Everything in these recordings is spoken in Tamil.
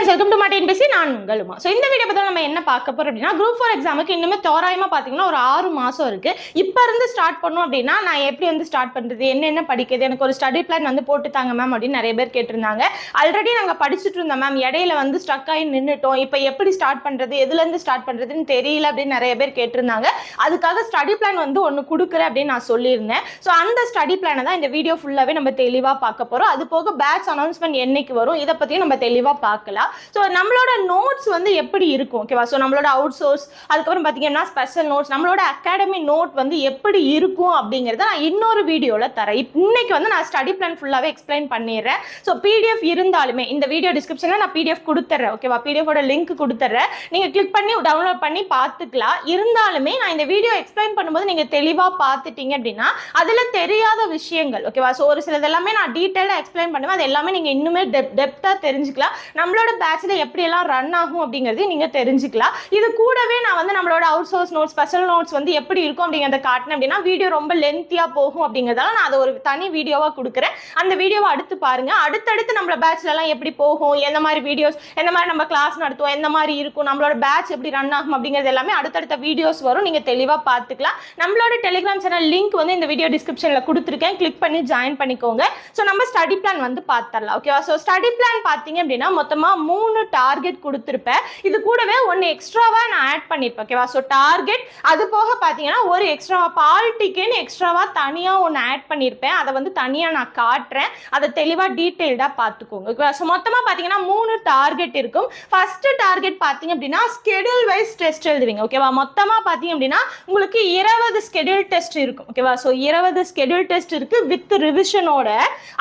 வெல்கம் டு மாட்டேன் பேசி நான் உங்களுமா. ஸோ இந்த வீடியோ பற்றி நம்ம என்ன பார்க்க போறோம் அப்படின்னா, குரூப் 4 எக்ஸாமுக்கு இன்னுமே தோராயமாக பார்த்தீங்கன்னா ஒரு 6 மாதம் இருக்கு. இப்போ இருந்து ஸ்டார்ட் பண்ணோம் அப்படின்னா நான் எப்படி வந்து ஸ்டார்ட் பண்ணுறது, என்னென்ன படிக்கிறது, எனக்கு ஒரு ஸ்டடி பிளான் வந்து போட்டுத்தாங்க மேம் அப்படின்னு நிறைய பேர் கேட்டிருந்தாங்க. ஆல்ரெடி நாங்கள் படிச்சுட்டு இருந்தோம் மேம், இடையில வந்து ஸ்டக் ஆகி நின்றுட்டோம், இப்போ எப்படி ஸ்டார்ட் பண்ணுறது, எதுலேருந்து ஸ்டார்ட் பண்ணுறதுன்னு தெரியல அப்படின்னு நிறைய பேர் கேட்டிருந்தாங்க. அதுக்காக ஸ்டடி பிளான் வந்து ஒன்று கொடுக்குறேன் அப்படின்னு நான் சொல்லியிருந்தேன். ஸோ அந்த ஸ்டடி பிளானை தான் இந்த வீடியோ ஃபுல்லாகவே நம்ம தெளிவாக பார்க்க போகிறோம். அது போக பேட்ச் அனௌன்ஸ்மெண்ட் என்னைக்கு வரும் இதை பற்றியும் நம்ம தெளிவாக பார்க்கலாம். ஸோ நம்மளோட நோட்ஸ் வந்து எப்படி இருக்கும், ஓகேவா? ஸோ நம்மளோட அவுட் சோர்ஸ், அதுக்கப்புறம் பார்த்தீங்கன்னா ஸ்பெஷல் நோட்ஸ், நம்மளோட அகாடமி நோட் வந்து எப்படி இருக்கும் அப்படிங்கிறத நான் இன்னொரு வீடியோவில் தரேன். இன்னைக்கு வந்து நான் ஸ்டடி பிளான் ஃபுல்லாகவே எக்ஸ்பிளைன் பண்ணிடுறேன். ஸோ பிடிஎஃப் இருந்தாலுமே இந்த வீடியோ டிஸ்கிரிப்ஷனில் நான் பிடிஎஃப் கொடுத்துட்றேன், ஓகேவா? பிடிஎஃபோட லிங்க் கொடுத்துட்றேன், நீங்கள் கிளிக் பண்ணி டவுன்லோட் பண்ணி பார்த்துக்கலாம். இருந்தாலுமே நான் இந்த வீடியோ எக்ஸ்பிளைன் பண்ணும்போது நீங்கள் தெளிவாக பார்த்துட்டீங்க அப்படின்னா அதில் தெரியாத விஷயங்கள், ஓகேவா? ஸோ ஒரு சிலது எல்லாமே நான் டீட்டெயிலாக எக்ஸ்பிளைன் பண்ணுவேன், அது எல்லாமே நீங்கள் இன்னுமே டெப்த்தாக தெரிஞ்சுக்கலாம். நம்மளோட பேட்ச்ல எப்படியெல்லாம் ரன் ஆகும் அப்படிங்கிறது நீங்க தெரிஞ்சுக்கலாம். இது கூடவே நான் வந்து நம்மளோட out source notes, special notes வந்து எப்படி இருக்கும் அப்படிங்கிறத காட்டினேன் அப்படின்னா வீடியோ ரொம்ப லென்த்தியா போகும். அப்படிங்கிறதால நான் அதை ஒரு தனி வீடியோவா கொடுக்குறேன். அந்த வீடியோவை அடுத்து பாருங்க. அடுத்தடுத்து நம்மளோட பேட்ச்ல எல்லாம் எப்படி போகும், எந்த மாதிரி வீடியோஸ், எந்த மாதிரி நம்ம கிளாஸ் நடத்துவோம், எந்த மாதிரி இருக்கும், நம்மளோட பேட்ச் எப்படி ரன் ஆகும் அப்படிங்கிறது எல்லாமே அடுத்தடுத்த வீடியோஸ் வரும், நீங்க தெளிவா பார்த்துக்கலாம். நம்மளோட டெலிகிராம் சேனல் லிங்க் வந்து இந்த வீடியோ டிஸ்கிரிப்ஷன்ல கொடுத்துருக்கேன், கிளிக் பண்ணி ஜாயின் பண்ணிக்கோங்க. ஸோ நம்ம ஸ்டடி பிளான் வந்து பார்த்துடலாம், ஓகேவா? ஸோ ஸ்டடி பிளான் பார்த்தீங்க அப்படின்னா மொத்தமா 3 டார்கெட் கொடுத்துருப்பேன். இது கூடவே ஒன்று எக்ஸ்ட்ராவா நான் ஆட் பண்ணிருப்பேன், ஓகேவா? ஸோ டார்கெட் அது போக பார்த்தீங்கன்னா ஒரு எக்ஸ்ட்ராவா பால்டிக்குன்னு எக்ஸ்ட்ராவா தனியாக ஒன்று ஆட் பண்ணியிருப்பேன். அதை வந்து தனியாக நான் காட்டுறேன், அதை தெளிவாக டீட்டெயில்டாக பார்த்துக்கோங்க, ஓகேவா? ஸோ மொத்தமாக பார்த்தீங்கன்னா 3 டார்கெட் இருக்கும். ஃபர்ஸ்ட் டார்கெட் பார்த்தீங்க அப்படின்னா ஸ்கெடியூல் வைஸ் டெஸ்ட் எழுதுவீங்க, ஓகேவா? மொத்தமாக பார்த்தீங்க அப்படின்னா உங்களுக்கு 20 ஸ்கெடியூல் டெஸ்ட் இருக்கும், ஓகேவா? ஸோ 20 ஸ்கெடியூல் டெஸ்ட் இருக்கு வித் ரிவிஷனோட.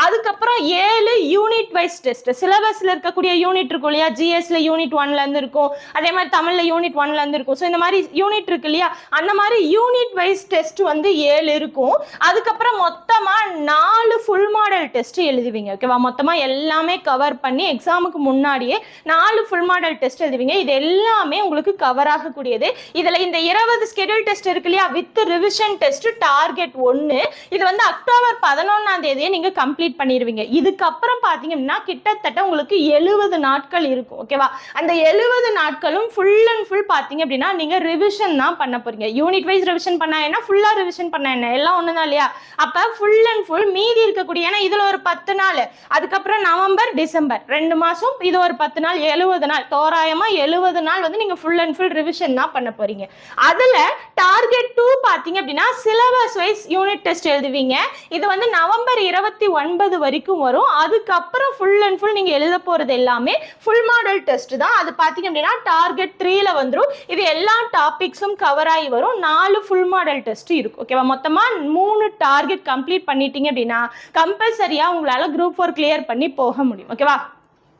அதுக்கப்புறம் 7 யூனிட் வைஸ் டெஸ்ட், சிலபஸ்ல இருக்கக்கூடிய யூனிட் இருக்கும் இல்லையா, ஜிஎஸ்ல யூனிட் 1ல இருந்து இருக்கும், அதே மாதிரி தமிழ்ல யூனிட் 1ல இருந்து இருக்கும். ஸோ இந்த மாதிரி யூனிட் இருக்கு இல்லையா, அந்த மாதிரி யூனிட் வைஸ் டெஸ்ட் வந்து 7 இருக்கும். அதுக்கப்புறம் மொத்தமா 4 ஃபுல் மாடல் டெஸ்ட் எழுதுவீங்க, ஓகேவா? மொத்தமா எல்லாமே கவர் பண்ணி எக்ஸாமுக்கு முன்னாடியே 4 ஃபுல் மாடல் டெஸ்ட் எழுதுவீங்க. இது எல்லாமே உங்களுக்கு கவர் ஆகக்கூடியது. இதுல இந்த 20 ஸ்கெடியூல் டெஸ்ட் இருக்கு இல்லையா வித் ரிவிஷன் டெஸ்ட் டார்கெட் 1, இது வந்து அக்டோபர் 11ஆம் தேதியே நீங்க கம்ப்ளீட் பண்ணிடுவீங்க. இதுக்கப்புறம் பாத்தீங்க அப்படின்னா கிட்டத்தட்ட உங்களுக்கு 70 நாட்கள் இருக்கும், ஓகேவா? அந்த 70 நாட்களும் ஃபுல் அண்ட் ஃபுல் பாத்தீங்க அப்படின்னா நீங்க ரிவிஷன் தான் பண்ண போறீங்க. யூனிட் வைஸ் ரிவிஷன் பண்ணா என்ன, ஃபுல்லா ரிவிஷன் பண்ணா என்ன, எல்லாம் ஒண்ணுதான் இல்லையா? அப்ப ஃபுல் அண்ட் ஃபுல் மீதி இருக்கக்கூடிய, ஏன்னா இதுல ஒரு 10 நாள், அதுக்கப்புறம் நவம்பர் டிசம்பர் 2 மாசம், இது ஒரு 10 நாள், 70 நாள், தோராயமா 70 நாள் வந்து நீங்க ஃபுல் அண்ட் ஃபுல் ரிவிஷன் தான் பண்ண போறீங்க. அதுல டார்கெட் 2 பாத்தீங்க அப்படின்னா சிலபஸ் வைஸ் யூனிட் டெஸ்ட் எழுதுவீங்க. இது வந்து நவம்பர் 29 வரைக்கும் வரும். அதுக்கப்புறம் ஃபுல் அண்ட் ஃபுல் நீங்க எழுத போறது எல்லாமே ஃபுல் மாடல் டெஸ்ட் தான். அது பாத்தீங்க அப்படின்னா டார்கெட் 3ல வந்துரும். இது எல்லா டாபிக்ஸும் கவர் ஆகி வரும். 4 ஃபுல் மாடல் டெஸ்ட் இருக்கும், ஓகேவா? மொத்தமா 3 டார்கெட் கம்ப்ளீட் பண்ணிட்டீங்க அப்படின்னா கம்பல்சரியா உங்களால குரூப் 4 கிளியர் பண்ணி போக முடியும், ஓகேவா?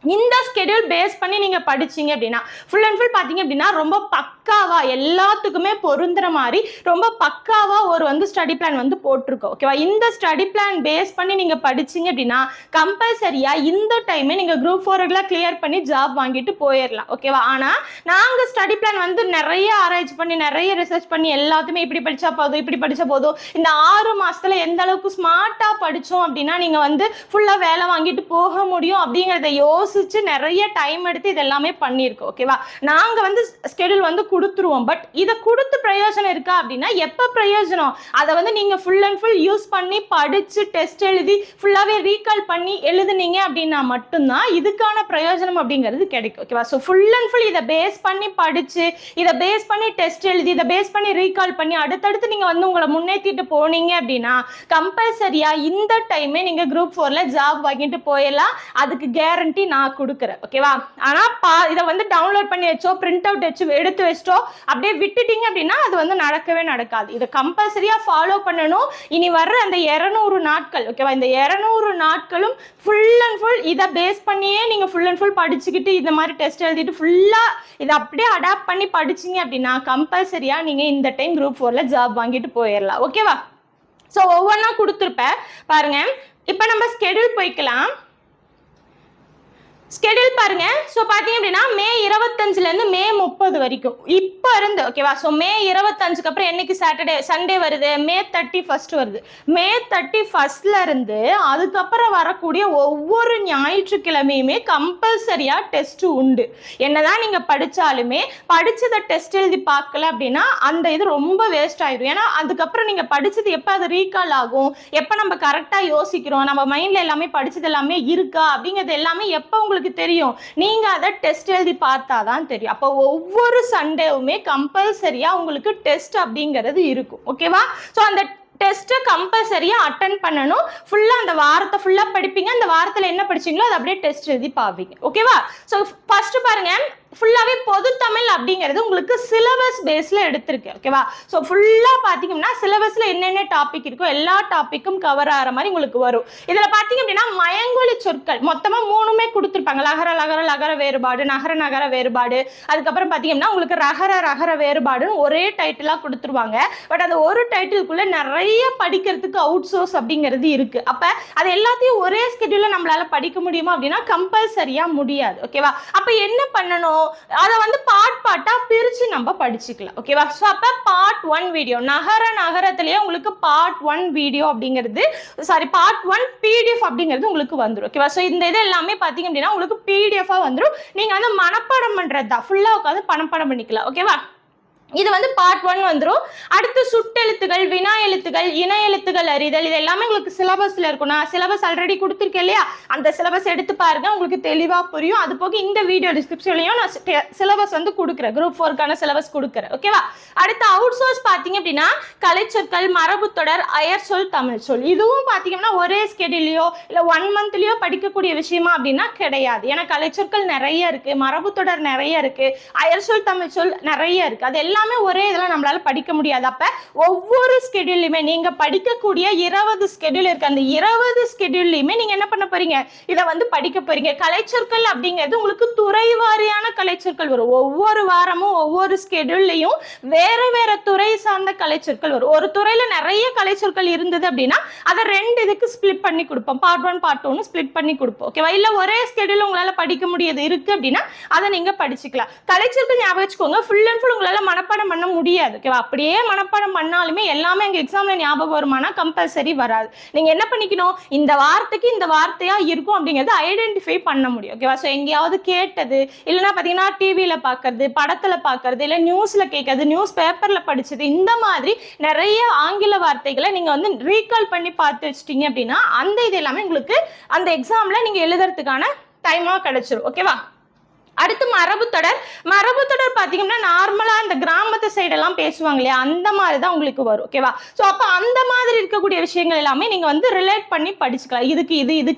இந்த ஸ்கெடியூல் பேஸ் பண்ணி நீங்க படிச்சீங்க அப்படின்னா ஃபுல் அண்ட் ஃபுல் பாத்தீங்க அப்படின்னா ரொம்ப பக்காவா எல்லாத்துக்குமே பொருந்துற மாதிரி ரொம்ப பக்காவா ஒரு வந்து ஸ்டடி பிளான் வந்து போட்டிருக்கோம், ஓகேவா? இந்த ஸ்டடி பிளான் பேஸ் பண்ணி நீங்க படிச்சீங்க அப்படின்னா கம்பல்சரியா இந்த டைமே நீங்க குரூப் 4 கிளியர் பண்ணி ஜாப் வாங்கிட்டு போயிடலாம், ஓகேவா? ஆனா நாங்க ஸ்டடி பிளான் வந்து நிறைய ஆராய்ச்சி பண்ணி நிறைய ரிசர்ச் பண்ணி எல்லாத்துமே இப்படி படிச்சா போதும், இப்படி படிச்சா போதும், இந்த 6 மாசத்துல எந்த அளவுக்கு ஸ்மார்ட்டா படிச்சோம் அப்படின்னா நீங்க வந்து ஃபுல்லா வேலை வாங்கிட்டு போக முடியும் அப்படிங்கறத யோசிச்சு நிறைய டைம் எடுத்து இதெல்லாமே பண்ணியிருக்கோம், ஓகேவா? நாங்க வந்து ஸ்கெடியூல் வந்து கொடுத்துருவோம். பட் இதை கொடுத்து பிரயோஜனம் இருக்கா அப்படின்னா எப்ப பிரயோஜனம், அதை வந்து நீங்க ஃபுல் அண்ட் ஃபுல் யூஸ் பண்ணி படிச்சு டெஸ்ட் எழுதி ஃபுல்லாவே ரீகால் பண்ணி எழுதுனீங்க அப்படின்னா மட்டும்தான் இதுக்கான பிரயோஜனம் அப்படிங்கிறது கிடைக்கும், ஓகேவா? ஸோ ஃபுல் அண்ட் ஃபுல் இதை பேஸ் பண்ணி படிச்சு, இதை பேஸ் பண்ணி டெஸ்ட் எழுதி, இதை பேஸ் பண்ணி ரீகால் பண்ணி அடுத்தடுத்து நீங்க வந்து உங்களை முன்னேற்றிட்டு போனீங்க அப்படின்னா கம்பல்சரியா இந்த டைமே நீங்க குரூப் 4ல ஜாப் வாங்கிட்டு போயிடலாம். அதுக்கு கேரண்டி நான் கொடுக்குறேன், ஓகேவா? ஆனா இதை வந்து டவுன்லோட் பண்ணி வச்சோ, பிரிண்ட் அவுட் வச்சு எடுத்து வச்சோ அப்படியே விட்டுட்டீங்க அப்படின்னா அது வந்து நடக்கவே நடக்காது. இதை கம்பல்சரியா ஃபாலோ பண்ணணும். இனி வர்ற அந்த 200 நாட்கள், ஓகேவா? இந்த 200 நாட்களும் ஃபுல் அண்ட் ஃபுல் இதை பேஸ் பண்ணியே நீங்க ஃபுல் அண்ட் ஃபுல் படிச்சுக்கிட்டு இந்த மாதிரி டெஸ்ட் எழுதிட்டு ஃபுல்லா இதை அப்படியே அடாப்ட் பண்ணி படிச்சீங்க அப்படின்னா கம்பல்சரியா நீங்க இந்த டைம் குரூப் 4ல ஜாப் வாங்கிட்டு போயிடலாம், ஓகேவா? ஸோ ஒவ்வொன்றா கொடுத்துருப்பேன் பாருங்க. இப்போ நம்ம ஸ்கெடியூல் போய்க்கலாம். ஸ்கெடியூல் பாருங்க. ஸோ பார்த்தீங்க அப்படின்னா மே 25லேருந்து மே 30 வரைக்கும் இப்போ இருந்து ஓகேவா. ஸோ மே 25க்கு அப்புறம் என்னைக்கு சண்டே வருது, மே 31 வருது. மே 31 இருந்து அதுக்கப்புறம் வரக்கூடிய ஒவ்வொரு ஞாயிற்றுக்கிழமையுமே கம்பல்சரியாக டெஸ்ட் உண்டு. என்னதான் நீங்கள் படித்தாலுமே படித்ததை டெஸ்ட் எழுதி பார்க்கல அப்படின்னா அந்த இது ரொம்ப வேஸ்ட் ஆயிடும். ஏன்னா அதுக்கப்புறம் நீங்கள் படித்தது எப்போ அது ரீகால் ஆகும், எப்போ நம்ம கரெக்டாக யோசிக்கிறோம், நம்ம மைண்டில் எல்லாமே படித்தது எல்லாமே இருக்கா அப்படிங்கிறது எல்லாமே எப்போ உங்களுக்கு தெரியும், நீங்க அதை டெஸ்ட் எழுதி பார்த்தாதான் தெரியும். அப்போ ஒவ்வொரு சண்டேவுமே கம்பல்சரியா உங்களுக்கு டெஸ்ட் அப்படிங்கிறது இருக்கும். ஓகேவா. ஸோ அந்த டெஸ்ட்டை கம்பல்சரியாக அட்டன் பண்ணணும். ஃபுல்லாக அந்த வாரத்தை ஃபுல்லாக படிப்பீங்க. அந்த வாரத்தில் என்ன படிச்சீங்களோ அதை அப்படியே டெஸ்ட் எழுதி பார்ப்பீங்க. ஓகேவா. ஸோ ஃபர்ஸ்ட் பாருங்க, ஃபுல்லாகவே பொது தமிழ் அப்படிங்கிறது உங்களுக்கு சிலபஸ் பேஸில் எடுத்திருக்கு. ஓகேவா. ஸோ ஃபுல்லாக பார்த்தீங்கன்னா சிலபஸில் என்னென்ன டாபிக் இருக்கோ எல்லா டாப்பிக்கும் கவர் ஆகிற மாதிரி உங்களுக்கு வரும். இதில் பார்த்தீங்க அப்படின்னா மயங்கொலி சொற்கள் மொத்தமாக 3மே கொடுத்துருப்பாங்க. லகர லகர லகர வேறுபாடு, நகர நகர வேறுபாடு, அதுக்கப்புறம் பார்த்தீங்கன்னா உங்களுக்கு ரகர ரகர வேறுபாடுன்னு ஒரே டைட்டிலாக கொடுத்துருவாங்க. பட் அந்த ஒரு டைட்டிலுக்குள்ளே நிறைய படிக்கிறதுக்கு அவுட் சோர்ஸ் அப்படிங்கிறது இருக்குது. அப்போ அது எல்லாத்தையும் ஒரே ஸ்கெடியூலில் நம்மளால் படிக்க முடியுமா அப்படின்னா கம்பல்சரியாக முடியாது. ஓகேவா. அப்போ என்ன பண்ணணும், அதை வந்து பார்ட்டா பிரிச்சு நம்ம படிச்சுக்கலாம். ஓகேவா. ஸோ அப்போ பார்ட் 1 வீடியோ நகரத்திலேயே உங்களுக்கு பார்ட் 1 வீடியோ அப்படிங்கிறது பார்ட் 1 PDF அப்படிங்கிறது உங்களுக்கு வந்துடும். ஓகேவா. ஸோ இந்த இது எல்லாமே பார்த்தீங்க அப்படின்னா உங்களுக்கு PDF-ஆ வந்துடும். நீங்கள் வந்து மனப்பாடம் பண்ணுறது தான், ஃபுல்லாக உட்காந்து மனப்பாடம் பண்ணிக்கலாம். ஓகேவா. இது வந்து பார்ட் 1 வந்துடும். அடுத்து சுட்டெழுத்துகள், வினா எழுத்துகள், இணை எழுத்துகள் அறிதல், இது எல்லாமே உங்களுக்கு சிலபஸ்ல இருக்கும். நான் சிலபஸ் ஆல்ரெடி கொடுத்துருக்கேன் இல்லையா, அந்த சிலபஸ் எடுத்து பாருங்க, உங்களுக்கு தெளிவாக புரியும். அது போக இந்த வீடியோ டிஸ்கிரிப்ஷன்லையும் நான் சிலபஸ் வந்து கொடுக்குறேன், குரூப் 4க்கான சிலபஸ் கொடுக்குறேன். ஓகேவா. அடுத்து அவுட் சோர்ஸ் பார்த்தீங்க அப்படின்னா கலைச்சொற்கள், மரபு தொடர், அயர் சொல், தமிழ் சொல், இதுவும் பார்த்தீங்கன்னா ஒரே ஸ்கெடியூலையோ இல்லை 1 மந்த்லையோ படிக்கக்கூடிய விஷயமா அப்படின்னா கிடையாது. ஏன்னா கலைச்சொற்கள் நிறைய இருக்கு, மரபு தொடர் நிறைய இருக்கு, அயர் சொல், தமிழ் சொல் நிறைய இருக்கு. அது எல்லாமே ஒரே இதெல்லாம் நம்மளால படிக்க முடியாது. அப்ப ஒவ்வொரு ஸ்கெடியூல்லையுமே நீங்க படிக்கக்கூடிய 20 ஸ்கெடியூல் இருக்கு. அந்த 20 ஸ்கெடியூல்லையுமே நீங்க என்ன பண்ண போறீங்க, இதை வந்து படிக்க போறீங்க. கலைச்சொற்கள் அப்படிங்கிறது உங்களுக்கு துறை வாரியான கலைச்சொற்கள் வரும். ஒவ்வொரு வாரமும் ஒவ்வொரு ஸ்கெடியூல்லையும் வேற வேற துறை சார்ந்த கலைச்சொற்கள் வரும். ஒரு துறையில நிறைய கலைச்சொற்கள் இருந்தது அப்படின்னா அதை 2 இதுக்கு ஸ்பிளிட் பண்ணி கொடுப்போம். பார்ட் 1 பார்ட் 2 ஸ்பிளிட் பண்ணி கொடுப்போம். ஓகேவா. இல்ல ஒரே ஸ்கெடியூல் உங்களால படிக்க முடியாது இருக்கு அப்படின்னா அதை நீங்க படிச்சுக்கலாம். கலைச்சொற்கள் ஞாபகம் வச்சுக்கோங்க, ஃபுல் அண்ட் ஃபுல் உங்களால மனப்பாடம் பண்ண முடியாது. ஓகேவா. அப்படியே மனப்பாடம் பண்ணாலுமே எல்லாமே எங்க எக்ஸாம்ல ஞாபகம் வருமானா கம்பல்சரி வராது. நீங்க என்ன பண்ணிக்கணும், இந்த வார்த்தைக்கு இந்த வார்த்தையா இருக்கும் அப்படிங்கறது ஐடென்டிஃபை பண்ண முடியும். ஓகேவா. ஸோ எங்கேயாவது கேட்டது, இல்லைன்னா பார்த்தீங்கன்னா டிவியில பார்க்கறது, படத்துல பார்க்கறது, இல்லை நியூஸ்ல கேட்கறது, நியூஸ் பேப்பர்ல படிச்சது, இந்த மாதிரி நிறைய ஆங்கில வார்த்தைகளை நீங்க வந்து ரீகால் பண்ணி பார்த்து வச்சிட்டீங்க அப்படின்னா அந்த இது எல்லாமே உங்களுக்கு அந்த எக்ஸாம்ல நீங்க எழுதுறதுக்கான டைமா கிடைச்சிரும். ஓகேவா. அடுத்து மரபு தொடர் பார்த்தீங்கன்னா நார்மலா இந்த கிராமத்து சைடெல்லாம் பேசுவாங்க இல்லையா, அந்த மாதிரி தான் உங்களுக்கு வரும். ஓகேவா. ஸோ அப்போ அந்த மாதிரி இருக்கக்கூடிய விஷயங்கள் எல்லாமே நீங்க வந்து ரிலேட் பண்ணி படிச்சுக்கலாம். இதுக்கு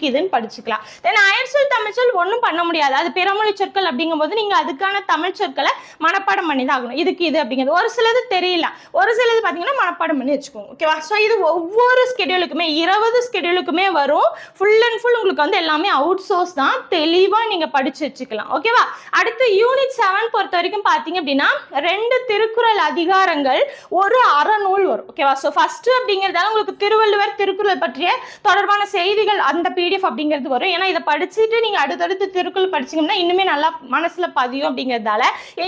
இதுன்னு படிச்சுக்கலாம். தென் அயர் சொல், தமிழ் சொல் ஒன்றும் பண்ண முடியாது, அது பிறமொழி சொற்கள் அப்படிங்கும்போது நீங்க அதுக்கான தமிழ் சொற்களை மனப்பாடம் பண்ணி தான் ஆகணும். இதுக்கு இது அப்படிங்கிறது ஒரு சிலது தெரியல, ஒரு சிலது பார்த்தீங்கன்னா மனப்பாடம் பண்ணி வச்சுக்கோங்க. ஓகேவா. ஸோ இது ஒவ்வொரு ஸ்கெடியூலுக்குமே 20 ஸ்கெடியூலுக்குமே வரும். ஃபுல் அண்ட் ஃபுல் உங்களுக்கு வந்து எல்லாமே அவுட் சோர்ஸ் தான், தெளிவா நீங்க படிச்சு வச்சுக்கலாம். ஓகேவா. அடுத்து யூனிட் 7 பொறுத்த வரைக்கும் பாத்தீங்க அப்படின்னா 2 திருக்குறள் அதிகாரங்கள், ஒரு அறநூல் வரும். ஓகேவா. ஸோ ஃபர்ஸ்ட் அப்படிங்கிறதால உங்களுக்கு திருவள்ளுவர், திருக்குறள் பற்றிய தொடர்பான செய்திகள் அந்த PDF அப்படிங்கிறது வரும். ஏன்னா இதை படிச்சுட்டு நீங்க அடுத்தடுத்து திருக்குறள் படிச்சீங்கன்னா இன்னுமே நல்லா மனசுல பதியும் அப்படிங்கிறதால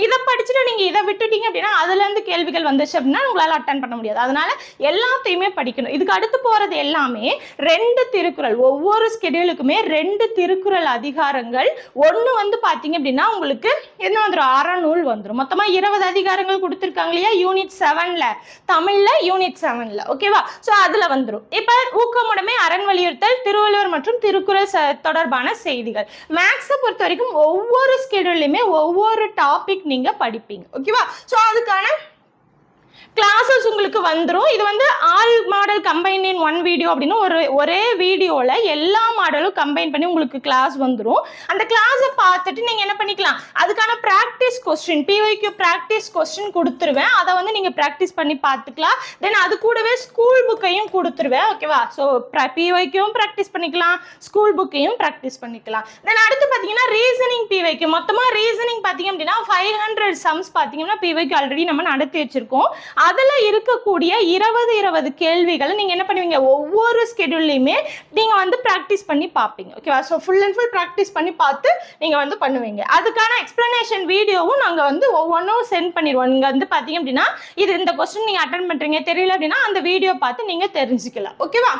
இதை படிச்சுட்டு நீங்க இதை விட்டுட்டீங்க அப்படின்னா அதுல இருந்து கேள்விகள் வந்துச்சு அப்படின்னா உங்களால அட்டன் பண்ண முடியாது. அதனால எல்லாத்தையுமே படிக்கணும். இதுக்கு அடுத்து போறது எல்லாமே 2 திருக்குறள், ஒவ்வொரு ஸ்கெடியூலுக்குமே 2 திருக்குறள் அதிகாரங்கள், ஒன்னு வந்து பாத்தீங்க அப்படின்னா உங்களுக்கு என்ன வந்துடும், அறநூல் வந்துடும். மொத்தமா 20 அதிகாரங்கள் கொடுத்துருக்காங்க இல்லையா யூனிட் 7ல, தமிழ்ல யூனிட் 7ல. ஓகேவா. ஸோ அதுல வந்துடும். இப்ப ஊக்கமுடைமை, அரண் வலியுறுத்தல், திருவள்ளுவர் மற்றும் திருக்குறள் தொடர்பான செய்திகள். மேக்ஸை பொறுத்த வரைக்கும் ஒவ்வொரு ஸ்கெடியூல்லையுமே ஒவ்வொரு டாபிக் நீங்க படிப்பீங்க. ஓகேவா. ஸோ அதுக்கான கிளாஸஸ் உங்களுக்கு வந்துடும். இது வந்து ஆல் மாடல் கம்பைன் இன் 1 வீடியோ அப்படின்னு ஒரே வீடியோவில் எல்லா மாடலும் கம்பைன் பண்ணி உங்களுக்கு கிளாஸ் வந்துடும். அந்த கிளாஸை பார்த்துட்டு நீங்கள் என்ன பண்ணிக்கலாம், அதுக்கான practice question, PYQ practice question கொடுத்துருவேன். அதை வந்து நீங்கள் ப்ராக்டிஸ் பண்ணி பார்த்துக்கலாம். தென் அது கூடவே ஸ்கூல் புக்கையும் கொடுத்துருவேன். ஓகேவா. ஸோ PYQவும் ப்ராக்டிஸ் பண்ணிக்கலாம், ஸ்கூல் புக்கையும் ப்ராக்டிஸ் பண்ணிக்கலாம். தென் அடுத்து பார்த்தீங்கன்னா ரீசனிங் PYQ, மொத்தமாக ரீசனிங் பார்த்தீங்க அப்படின்னா 500 சம்ஸ் பார்த்தீங்கன்னா PYQ ஆல்ரெடி நம்ம நடத்தி வச்சிருக்கோம். அதில் இருக்கக்கூடிய 20 கேள்விகளை நீங்கள் என்ன பண்ணுவீங்க, ஒவ்வொரு ஸ்கெடியூல்லையுமே நீங்கள் வந்து ப்ராக்டிஸ் பண்ணி பார்ப்பீங்க. ஓகேவா? So full and full practice பண்ணி பார்த்து நீங்கள் வந்து பண்ணுவீங்க. அதுக்கான எக்ஸ்பிளனேஷன் வீடியோவும் நாங்கள் வந்து ஒவ்வொன்றும் சென்ட் பண்ணிடுவோம். நீங்கள் வந்து பார்த்தீங்க அப்படின்னா இது இந்த கொஸ்டின் நீங்கள் அட்டன் பண்ணுறீங்க தெரியல அப்படின்னா அந்த வீடியோ பார்த்து நீங்கள் தெரிஞ்சுக்கலாம். ஓகேவா?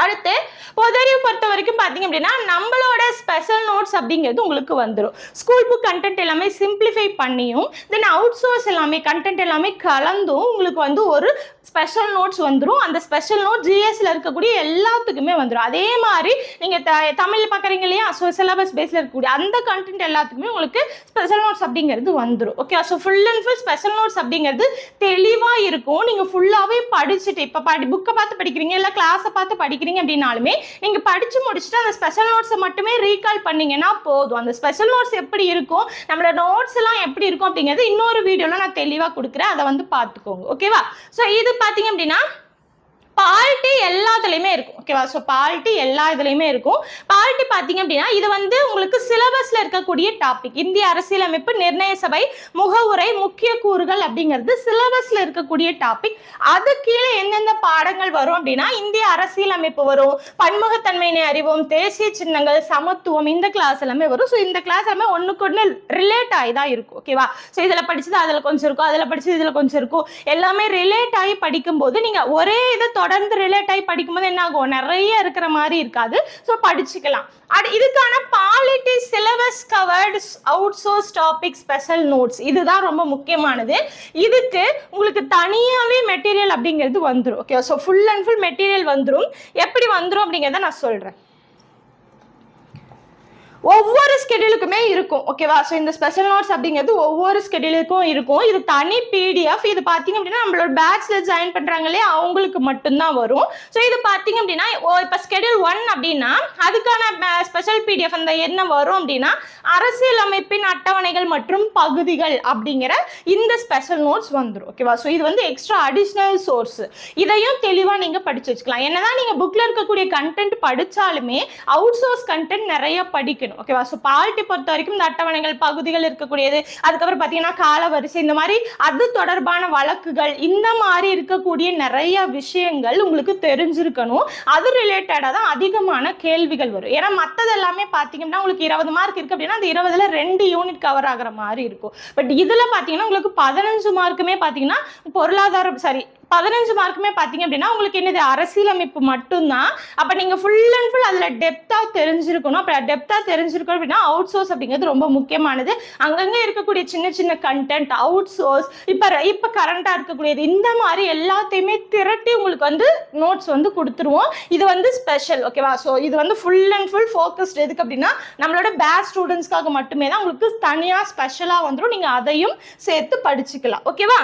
அடுத்து பொதறிவு பொறுத்த வரைக்கும் பார்த்தீங்க அப்படின்னா நம்மளோட ஸ்பெஷல் நோட்ஸ் அப்படிங்கிறது உங்களுக்கு வந்துடும். ஸ்கூல் புக் கண்டென்ட் எல்லாமே சிம்பிளிஃபை பண்ணியும் தென் அவுட் சோர்ஸ் எல்லாமே கண்டென்ட் எல்லாமே கலந்தும் உங்களுக்கு வந்து ஒரு ஸ்பெஷல் நோட்ஸ் வந்துடும். அந்த ஸ்பெஷல் நோட் ஜிஎஸ்ல இருக்கக்கூடிய எல்லாத்துக்குமே வந்துடும். அதே மாதிரி நீங்கள் தமிழ் பார்க்குறீங்க இல்லையா, ஸோ சிலபஸ் பேஸில் இருக்கக்கூடிய அந்த கண்டென்ட் எல்லாத்துக்குமே உங்களுக்கு ஸ்பெஷல் நோட்ஸ் அப்படிங்கிறது வந்துடும். Okay, so full and full special notes அப்படிங்கிறது தெளிவாக இருக்கும். நீங்கள் ஃபுல்லாகவே படிச்சுட்டு இப்போ புக்கை பார்த்து படிக்கிறீங்க இல்லை கிளாஸை பார்த்து படிக்கிறீங்க அப்படின்னாலுமே நீங்க படிச்சு முடிச்சுட்டு அந்த ஸ்பெஷல் நோட்ஸை மட்டுமே ரீகால் பண்ணீங்கன்னா போதும். அந்த ஸ்பெஷல் நோட்ஸ் எப்படி இருக்கும், நம்மளோட நோட்ஸ் எல்லாம் எப்படி இருக்கும் அப்படிங்கிறது இன்னொரு வீடியோல நான் தெளிவா கொடுக்குறேன், அதை வந்து பார்த்துக்கோங்க. ஓகேவா? ஸோ இது பார்த்தீங்க அப்படின்னா பாலிட்டி எல்லாத்துலேயுமே இருக்கும். ஓகேவா? ஸோ பாலிட்டி எல்லா இதுலேயுமே இருக்கும். பாலிட்டி பார்த்தீங்க அப்படின்னா இது வந்து உங்களுக்கு சிலபஸில் இருக்கக்கூடிய டாபிக். இந்திய அரசியலமைப்பு, நிர்ணய சபை, முகவுரை, முக்கிய கூறுகள் அப்படிங்கிறது சிலபஸில் இருக்கக்கூடிய டாபிக். அது கீழே எந்தெந்த பாடங்கள் வரும் அப்படின்னா இந்திய அரசியலமைப்பு வரும், பன்முகத்தன்மையினை அறிவோம், தேசிய சின்னங்கள், சமத்துவம், இந்த கிளாஸ் எல்லாமே வரும். ஸோ இந்த கிளாஸ் எல்லாமே ஒன்றுக்கு ஒன்று ரிலேட் ஆகி தான் இருக்கும். ஓகேவா? ஸோ இதில் படிச்சது அதில் கொஞ்சம் இருக்கும், அதில் படிச்சது இதில் கொஞ்சம் இருக்கும், எல்லாமே ரிலேட் ஆகி படிக்கும்போது நீங்கள் ஒரே இதை தொடர்ந்து ரிலேட் ஆகி படிக்கும்போது என்ன ஆகும், நிறைய இருக்கிற மாதிரி இருக்காது. ஸோ படிச்சுக்கலாம். இதுக்கான polity syllabus covered out source topic special notes இதுதான் ரொம்ப முக்கியமானது. இதுக்கு உங்களுக்கு தனியாகவே மெட்டீரியல் அப்படிங்கிறது வந்துடும். Okay, so full and full material வந்துடும். எப்படி வந்துடும் அப்படிங்கிறத நான் சொல்கிறேன். ஒவ்வொரு ஸ்கெடியூலுக்குமே இருக்கும். ஓகேவா? ஸோ இந்த ஸ்பெஷல் நோட்ஸ் அப்படிங்கிறது ஒவ்வொரு ஸ்கெடியூலுக்கும் இருக்கும். இது தனி பிடிஎஃப். இது பார்த்தீங்க அப்படின்னா நம்மளோட பேட்ச்ல ஜாயின் பண்றாங்க இல்லையா, அவங்களுக்கு மட்டும்தான் வரும். ஸோ இது பார்த்தீங்க அப்படின்னா இப்போ ஸ்கெடியூல் 1 அப்படின்னா அதுக்கான ஸ்பெஷல் பிடிஎஃப் அந்த என்ன வரும் அப்படின்னா அரசியலமைப்பின் அட்டவணைகள் மற்றும் பகுதிகள் அப்படிங்கிற இந்த ஸ்பெஷல் நோட்ஸ் வந்துடும். ஓகேவா? ஸோ இது வந்து எக்ஸ்ட்ரா அடிஷ்னல் சோர்ஸ். இதையும் தெளிவாக நீங்கள் படிச்சு வச்சுக்கலாம். என்னதான் நீங்கள் புக்கில் இருக்கக்கூடிய கண்டென்ட் படித்தாலுமே அவுட் சோர்ஸ் கண்டென்ட் நிறைய படிக்கணும். ஓகேவா? ஸோ பாலிட்டி பொறுத்த வரைக்கும் இந்த அட்டவணைகள், பகுதிகள் இருக்கக்கூடியது, அதுக்கப்புறம் பார்த்தீங்கன்னா காலவரிசை, இந்த மாதிரி அது தொடர்பான வழக்குகள், இந்த மாதிரி இருக்கக்கூடிய நிறைய விஷயங்கள் உங்களுக்கு தெரிஞ்சிருக்கணும். அது ரிலேட்டடாக தான் அதிகமான கேள்விகள் வரும். ஏன்னா மற்றது எல்லாமே பார்த்தீங்கன்னா உங்களுக்கு 20 மார்க் இருக்கு அப்படின்னா அந்த 20ல் 2 யூனிட் கவர் ஆகிற மாதிரி இருக்கும். பட் இதில் பார்த்தீங்கன்னா உங்களுக்கு 15 மார்க்குமே பார்த்தீங்கன்னா பொருளாதாரம் 15 மார்க்குமே பார்த்தீங்க அப்படின்னா உங்களுக்கு என்னது அரசியலமைப்பு மட்டும்தான். அப்போ நீங்கள் ஃபுல் அண்ட் ஃபுல் அதில் டெப்த்தாக தெரிஞ்சிருக்கணும். அப்போ டெப்த்தாக தெரிஞ்சிருக்கணும் அப்படின்னா அவுட் சோர்ஸ் அப்படிங்கிறது ரொம்ப முக்கியமானது. அங்கங்கே இருக்கக்கூடிய சின்ன சின்ன கண்டென்ட், அவுட் சோர்ஸ், இப்போ கரண்டாக இருக்கக்கூடியது, இந்த மாதிரி எல்லாத்தையுமே திரட்டி உங்களுக்கு வந்து நோட்ஸ் வந்து கொடுத்துருவோம். இது வந்து ஸ்பெஷல். ஓகேவா? ஸோ இது வந்து ஃபுல் அண்ட் ஃபுல் ஃபோக்கஸ்ட் எதுக்கு அப்படின்னா நம்மளோட பேட்ச் ஸ்டூடெண்ட்ஸ்க்காக மட்டுமே தான். உங்களுக்கு தனியாக ஸ்பெஷலாக வந்துடும். நீங்கள் அதையும் சேர்த்து படிச்சுக்கலாம். ஓகேவா?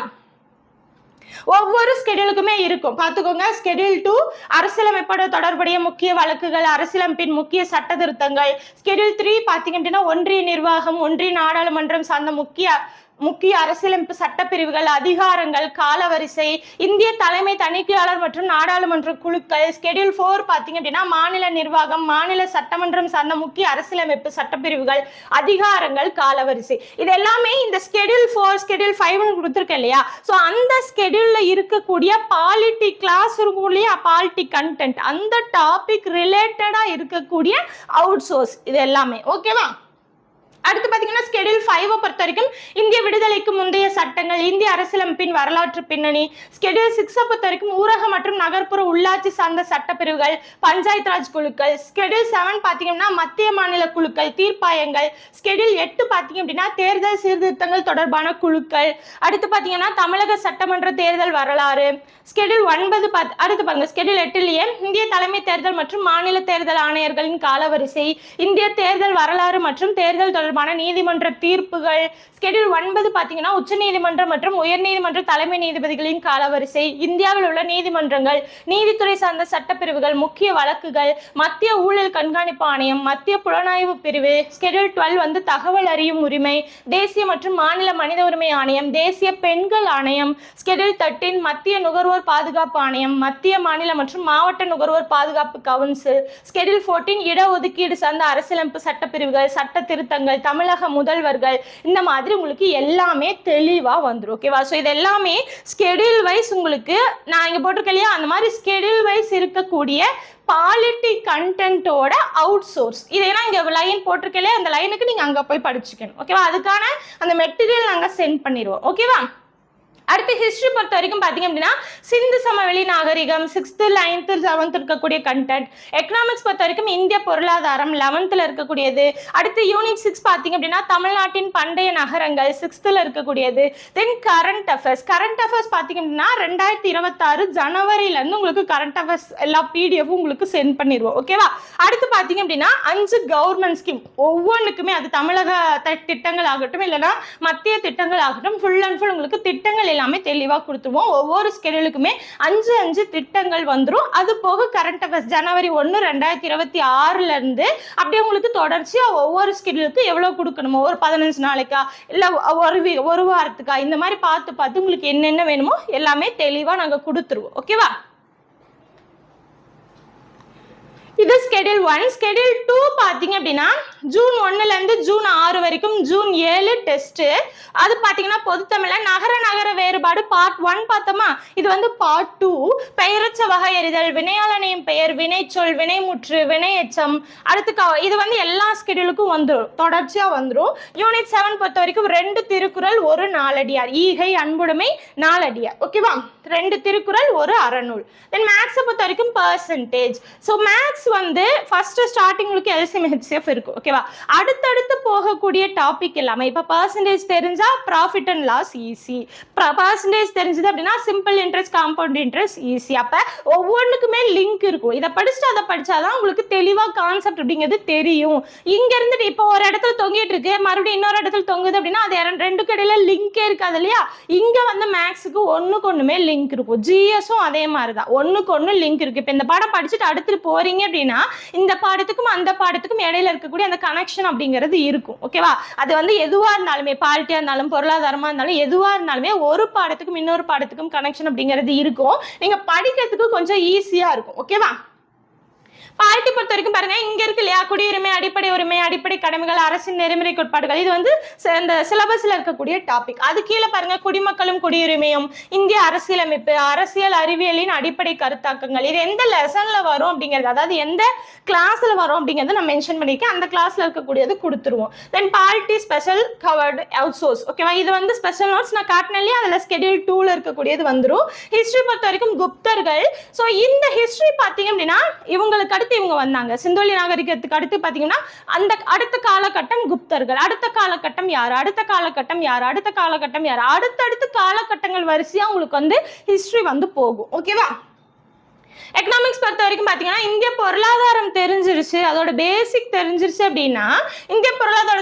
ஒவ்வொரு ஸ்கெடியூலுக்குமே இருக்கும். பார்த்துக்கோங்க. ஸ்கெடியூல் 2 அரசியலமைப்போட தொடர்புடைய முக்கிய வழக்குகள், அரசியலமைப்பின் முக்கிய சட்ட திருத்தங்கள். ஸ்கெடியூல் 3 பார்த்தீங்க அப்படின்னா ஒன்றிய நிர்வாகம், ஒன்றிய நாடாளுமன்றம் சார்ந்த முக்கிய அரசியலமைப்பு சட்டப்பிரிவுகள், அதிகாரங்கள், காலவரிசை, இந்திய தலைமை தணிக்கையாளர் மற்றும் நாடாளுமன்ற குழுக்கள். ஸ்கெடியூல் 4 பார்த்தீங்க அப்படின்னா மாநில நிர்வாகம், மாநில சட்டமன்றம் சார்ந்த முக்கிய அரசியலமைப்பு சட்டப்பிரிவுகள், அதிகாரங்கள், காலவரிசை. இது எல்லாமே இந்த ஸ்கெடியூல் 4, ஸ்கெடியூல் 5 கொடுத்துருக்கேன் இல்லையா? ஸோ அந்த ஸ்கெடியூல்ல இருக்கக்கூடிய பாலிட்டி கிளாஸ் இருக்கும் இல்லையா, பாலிட்டி கண்டென்ட், அந்த டாபிக் ரிலேட்டடா இருக்கக்கூடிய அவுட் சோர்ஸ் இது எல்லாமே. ஓகேவா? அடுத்து பார்த்தீங்கன்னா ஸ்கெடியூல் 5 பொறுத்த வரைக்கும் இந்திய விடுதலைக்கு முந்தைய சட்டங்கள், இந்திய அரசியலமைப்பின் வரலாற்று பின்னணி. ஸ்கெடியூல் 6 பொறுத்த வரைக்கும் ஊரக மற்றும் நகர்ப்புற உள்ளாட்சி சார்ந்த சட்டப்பிரிவுகள், பஞ்சாயத்து ராஜ் குழுக்கள். ஸ்கெடியூல் 7 பார்த்தீங்கன்னா மத்திய மாநில குழுக்கள், தீர்ப்பாயங்கள். ஸ்கெடியூல் 8 பார்த்தீங்க அப்படின்னா தேர்தல் சீர்திருத்தங்கள் தொடர்பான குழுக்கள். அடுத்து பார்த்தீங்கன்னா தமிழக சட்டமன்ற தேர்தல் வரலாறு. ஸ்கெடியூல் 9 அடுத்து பாருங்க ஸ்கெடியூல் 8லேயே இந்திய தலைமை தேர்தல் மற்றும் மாநில தேர்தல் ஆணையர்களின் காலவரிசை, இந்திய தேர்தல் வரலாறு மற்றும் தேர்தல் தொடர்பான நீதிமன்ற தீர்ப்புகள். ஸ்கெடியூல் 9 பார்த்தீங்கன்னா உச்ச நீதிமன்றம் மற்றும் உயர்நீதிமன்ற தலைமை நீதிபதிகளின் காலவரிசை, இந்தியாவில் உள்ள நீதிமன்றங்கள், நீதித்துறை சார்ந்த சட்டப்பிரிவுகள், முக்கிய வழக்குகள், மத்திய ஊழல் கண்காணிப்பு ஆணையம், மத்திய புலனாய்வு பிரிவு. ஸ்கெடியூல் 12 வந்து தகவல் அறியும் உரிமை, தேசிய மற்றும் மாநில மனித உரிமை ஆணையம், தேசிய பெண்கள் ஆணையம். ஸ்கெடியூல் 13 மத்திய நுகர்வோர் பாதுகாப்பு ஆணையம், மத்திய மாநில மற்றும் மாவட்ட நுகர்வோர் பாதுகாப்பு கவுன்சில். ஸ்கெடியூல் 14 இடஒதுக்கீடு சார்ந்த அரசியலமைப்பு சட்டப்பிரிவுகள், சட்ட திருத்தங்கள், தமிழக முதல்வர்கள், இந்த மாதிரி உங்களுக்கு எல்லாமே தெளிவா வந்துடும். ஓகேவா? ஸோ இது எல்லாமே ஸ்கெடியூல் வைஸ் உங்களுக்கு நான் இங்க போட்டிருக்கேன் இல்லையா, அந்த மாதிரி ஸ்கெடியூல் வைஸ் இருக்கக்கூடிய பாலிட்டி கண்டென்ட்டோட அவுட் சோர்ஸ். இதெல்லாம் இங்க லைன் போட்டிருக்கலையே, அந்த லைனுக்கு நீங்க அங்க போய் படிச்சுக்கணும். ஓகேவா? அதுக்கான அந்த மெட்டீரியல் நாங்க சென்ட் பண்ணிடுவோம். ஓகேவா? அடுத்து ஹிஸ்டரி பொறுத்த வரைக்கும் பார்த்தீங்க அப்படின்னா சிந்து சமவெளி நாகரிகம் 6th 9th 7th இருக்கக்கூடிய கண்டென்ட். எக்கனாமிக்ஸ் பொறுத்த வரைக்கும் இந்திய பொருளாதாரம் 11th இருக்கக்கூடியது. அடுத்து யூனிட் 6 பார்த்தீங்க அப்படின்னா தமிழ்நாட்டின் பண்டைய நகரங்கள் 6th இருக்கக்கூடியது. தென் கரண்ட் அஃபேர்ஸ். கரண்ட் அஃபேர்ஸ் பார்த்தீங்க அப்படின்னா 2026 ஜனவரியிலேருந்து உங்களுக்கு கரண்ட் அஃபேர்ஸ் எல்லா பிடிஎஃப் உங்களுக்கு சென்ட் பண்ணிடுவோம். ஓகேவா? அடுத்து பார்த்தீங்க அப்படின்னா 5 கவர்மெண்ட் ஸ்கீம், ஒவ்வொன்றுக்குமே அது தமிழக திட்டங்கள் ஆகட்டும் இல்லைன்னா மத்திய திட்டங்கள் ஆகட்டும், ஃபுல் அண்ட் ஃபுல் உங்களுக்கு திட்டங்கள் எல்லாமே தெளிவாக கொடுத்துருவோம். ஒவ்வொரு ஸ்கெடியூலுக்குமே 5 திட்டங்கள் வந்துடும். அது போக கரண்ட் அஃபேர்ஸ் ஜனவரி 1 2026 இருந்து அப்படியே உங்களுக்கு தொடர்ச்சியாக ஒவ்வொரு ஸ்கெடியூலுக்கு எவ்வளோ கொடுக்கணுமோ, ஒரு 15 நாளைக்கா இல்லை ஒரு வாரத்துக்கா, இந்த மாதிரி பார்த்து உங்களுக்கு என்னென்ன வேணுமோ எல்லாமே தெளிவாக நாங்கள் கொடுத்துருவோம். ஓகேவா? இது ஸ்கெடியூல் 1. ஸ்கெடியூல் 2 பார்த்தீங்க அப்படின்னா ஜூன் 1 இருந்து ஜூன் 6 வரைக்கும் ஜூன் 7 டெஸ்ட். அது பார்த்தீங்கன்னா பொதுத்தமிழ நகர வேறுபாடு பார்ட் 1 பார்த்தோமா, இது வந்து பார்ட் 2 பெயரச்ச வகையறிதல், வினையாளனையும் பெயர், வினைச்சொல், வினைமுற்று, வினையெச்சம். அடுத்து இது வந்து எல்லா ஸ்கெடியூலுக்கும் வந்துடும், தொடர்ச்சியாக வந்துடும். யூனிட் 7 பொறுத்த வரைக்கும் 2 திருக்குறள் 1 நாலடியார், ஈகை அன்புடைமை நாலடியார். ஓகேவா? 2 திருக்குறள் 1 அறநூல். தென் மேக்ஸை பொறுத்த வரைக்கும் பர்சன்டேஜ். ஸோ மேக்ஸ் வந்து ஃபர்ஸ்ட் ஸ்டார்டிங் உங்களுக்கு எல்சிஎம் ஹெச்சிஎஃப் இருக்கும். ஓகேவா? அடுத்தடுத்து போகக்கூடிய டாபிக் எல்லாமே இப்போ பர்சன்டேஜ் தெரிஞ்சா profit and loss easy, percentage தெரிஞ்சது அப்படின்னா simple interest, compound interest easy. அப்போ ஒவ்வொன்றுக்குமே லிங்க் இருக்கும். இதை படிச்சுட்டு அதை படிச்சாதான் உங்களுக்கு தெளிவாக கான்செப்ட் அப்படிங்கிறது தெரியும். இங்க இருந்துட்டு இப்போ ஒரு இடத்துல தொங்கிட்டு இருக்கு, மறுபடியும் இன்னொரு இடத்துல தொங்குது அப்படின்னா அது ரெண்டுக்கு இடையில லிங்கே இருக்காது இல்லையா? இங்க வந்து மேக்ஸுக்கு ஒன்றுக்கு ஒன்றுமே லிங்க் இருக்கும். ஜிஎஸும் அதே மாதிரி தான், ஒன்றுக்கு ஒன்று லிங்க் இருக்கு. இப்போ இந்த பாடம் படிச்சுட்டு அடுத்துட்டு போறீங்க அப்படின்னா இந்த பாடத்துக்கும் அந்த பாடத்துக்கும் இடையில இருக்கக்கூடிய அந்த கனெக்ஷன் அப்படிங்கிறது இருக்கும். ஓகேவா? அது வந்து எதுவா இருந்தாலுமே, பாலிட்டியா இருந்தாலும் பொருளாதாரமா இருந்தாலும் எதுவா இருந்தாலுமே ஒரு பாடத்துக்கும் இன்னொரு பாடத்துக்கும் கனெக்ஷன் அப்படிங்கிறது இருக்கும். நீங்க படிக்கிறதுக்கு கொஞ்சம் ஈஸியா இருக்கும். ஓகேவா? பாலிட்டி பொறுத்த வரைக்கும் பாருங்க, இங்க இருக்கு இல்லையா, குடியுரிமை, அடிப்படை உரிமை, அடிப்படை கடமைகள், அரசின் நெறிமுறை கோட்பாடுகள். இது வந்து இந்த சிலபஸ்ல இருக்கக்கூடிய டாபிக். அது கீழே பாருங்க குடிமக்களும் குடியுரிமையும், இந்திய அரசியலமைப்பு, அரசியல் அறிவியலின் அடிப்படை கருத்தாக்கங்கள். இது எந்த லெசன்ல வரும் அப்படிங்கிறது, அதாவது எந்த கிளாஸ்ல வரும் அப்படிங்கிறது நான் மென்ஷன் பண்ணிருக்கேன். அந்த கிளாஸ்ல இருக்கக்கூடியது கொடுத்துருவோம். Then polity special covered out source. ஓகேவா? இது வந்து ஸ்பெஷல் நோட்ஸ் நான் காட்டினேன் இல்லையா, அதுல ஸ்கெடியூல் 2ல இருக்கக்கூடியது வந்துடும். ஹிஸ்டரி பொறுத்த வரைக்கும் குப்தர்கள். ஸோ இந்த ஹிஸ்டரி பார்த்தீங்க அப்படின்னா இவங்களுக்கு இவங்க வந்தாங்க சிந்துவெளி நாகரிகத்துக்கு அடுத்து பாத்தீங்கன்னா அந்த அடுத்த காலகட்டம் குப்தர்கள், அடுத்த காலகட்டம் யாரு, அடுத்த காலகட்டம் யாரு, அடுத்த காலகட்டம் யாரு, அடுத்தடுத்த காலகட்டங்கள் வரிசையா உங்களுக்கு வந்து ஹிஸ்டரி வந்து போகும். ஓகேவா? எக்கனாமிக்ஸ் பொறுத்த வரைக்கும் பார்த்தீங்கன்னா இந்திய பொருளாதாரம் தெரிஞ்சிருச்சு, அதோட பேசிக் தெரிஞ்சிருச்சு அப்படின்னா இந்திய பொருளாதார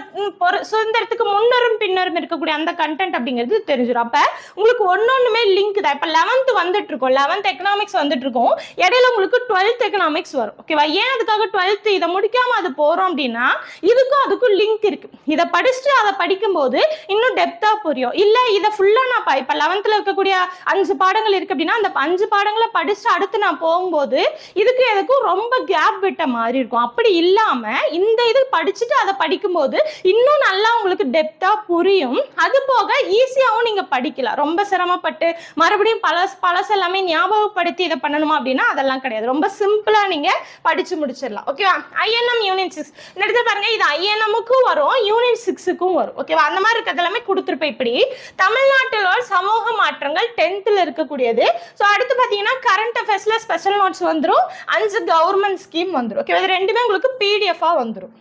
சுதந்திரத்துக்கு முன்னரும் பின்னரும் இருக்கக்கூடிய அந்த கண்டென்ட் அப்படிங்கிறது தெரிஞ்சிடும். அப்போ உங்களுக்கு ஒன்னொன்றுமே லிங்க் தான். இப்போ 11th வந்துட்டு இருக்கோம், 11th எக்கனாமிக்ஸ் வந்துட்டு இருக்கோம், இடையில உங்களுக்கு 12th எக்கனாமிக்ஸ் வரும். ஓகேவா? ஏன் அதுக்காக 12th இதை முடிக்காம அது போறோம் அப்படின்னா இதுக்கும் அதுக்கும் லிங்க் இருக்கு. இதை படிச்சுட்டு அதை படிக்கும்போது இன்னும் டெப்தா புரியும். இல்லை இதை ஃபுல்லா நான் இப்போ 11th இருக்கக்கூடிய 5 பாடங்கள் இருக்கு அப்படின்னா அந்த 5 பாடங்களை படிச்சுட்டு அடுத்து நான் போகும்போது இதுக்கு எதுக்கும் ரொம்ப கேப் விட்ட மாதிரி இருக்கும். அப்படி இல்லாம இந்த இது படிச்சுட்டு அதை படிக்கும்போது இன்னும் நல்லா உங்களுக்கு டெப்தா புரியும். அது போக ஈஸியாகவும் நீங்க படிக்கலாம். ரொம்ப சிரமப்பட்டு மறுபடியும் பழசு எல்லாமே ஞாபகப்படுத்தி இதை பண்ணணுமா அப்படின்னா அதெல்லாம் கிடையாது. ரொம்ப சிம்பிளா நீங்க படிச்சு முடிச்சிடலாம். ஓகேவா? ஐஎன்எம் யூனிட் 6 எடுத்து பாருங்க, இது ஐஎன்எம்முக்கும் வரும், யூனிட் 6க்கும் வரும். ஓகேவா? அந்த மாதிரி இருக்கிறது எல்லாமே கொடுத்துருப்பேன். இப்படி தமிழ்நாட்டில் சமூக மாற்றங்கள் 10th இருக்கக்கூடியது. ஸோ அடுத்து பார்த்தீங்கன்னா கரண்ட் அஃபேர்ஸ்ல ஸ்பெஷல் நோட்ஸ் வந்துடும், 5 கவர்மெண்ட் ஸ்கீம் வந்துடும். ஓகே, இது ரெண்டுமே உங்களுக்கு பிடிஎஃபா வந்துடும்.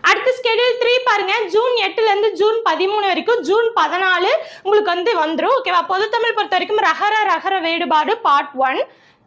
அடுத்து ஸ்கெடியூல் 3 பாருங்க, ஜூன் 8 இருந்து ஜூன் 13 வரைக்கும், ஜூன் 14 உங்களுக்கு வந்து வந்துடும். ஓகேவா? பொதுத்தமிழ் பொறுத்த வரைக்கும் ரகர வேறுபாடு பார்ட் 1,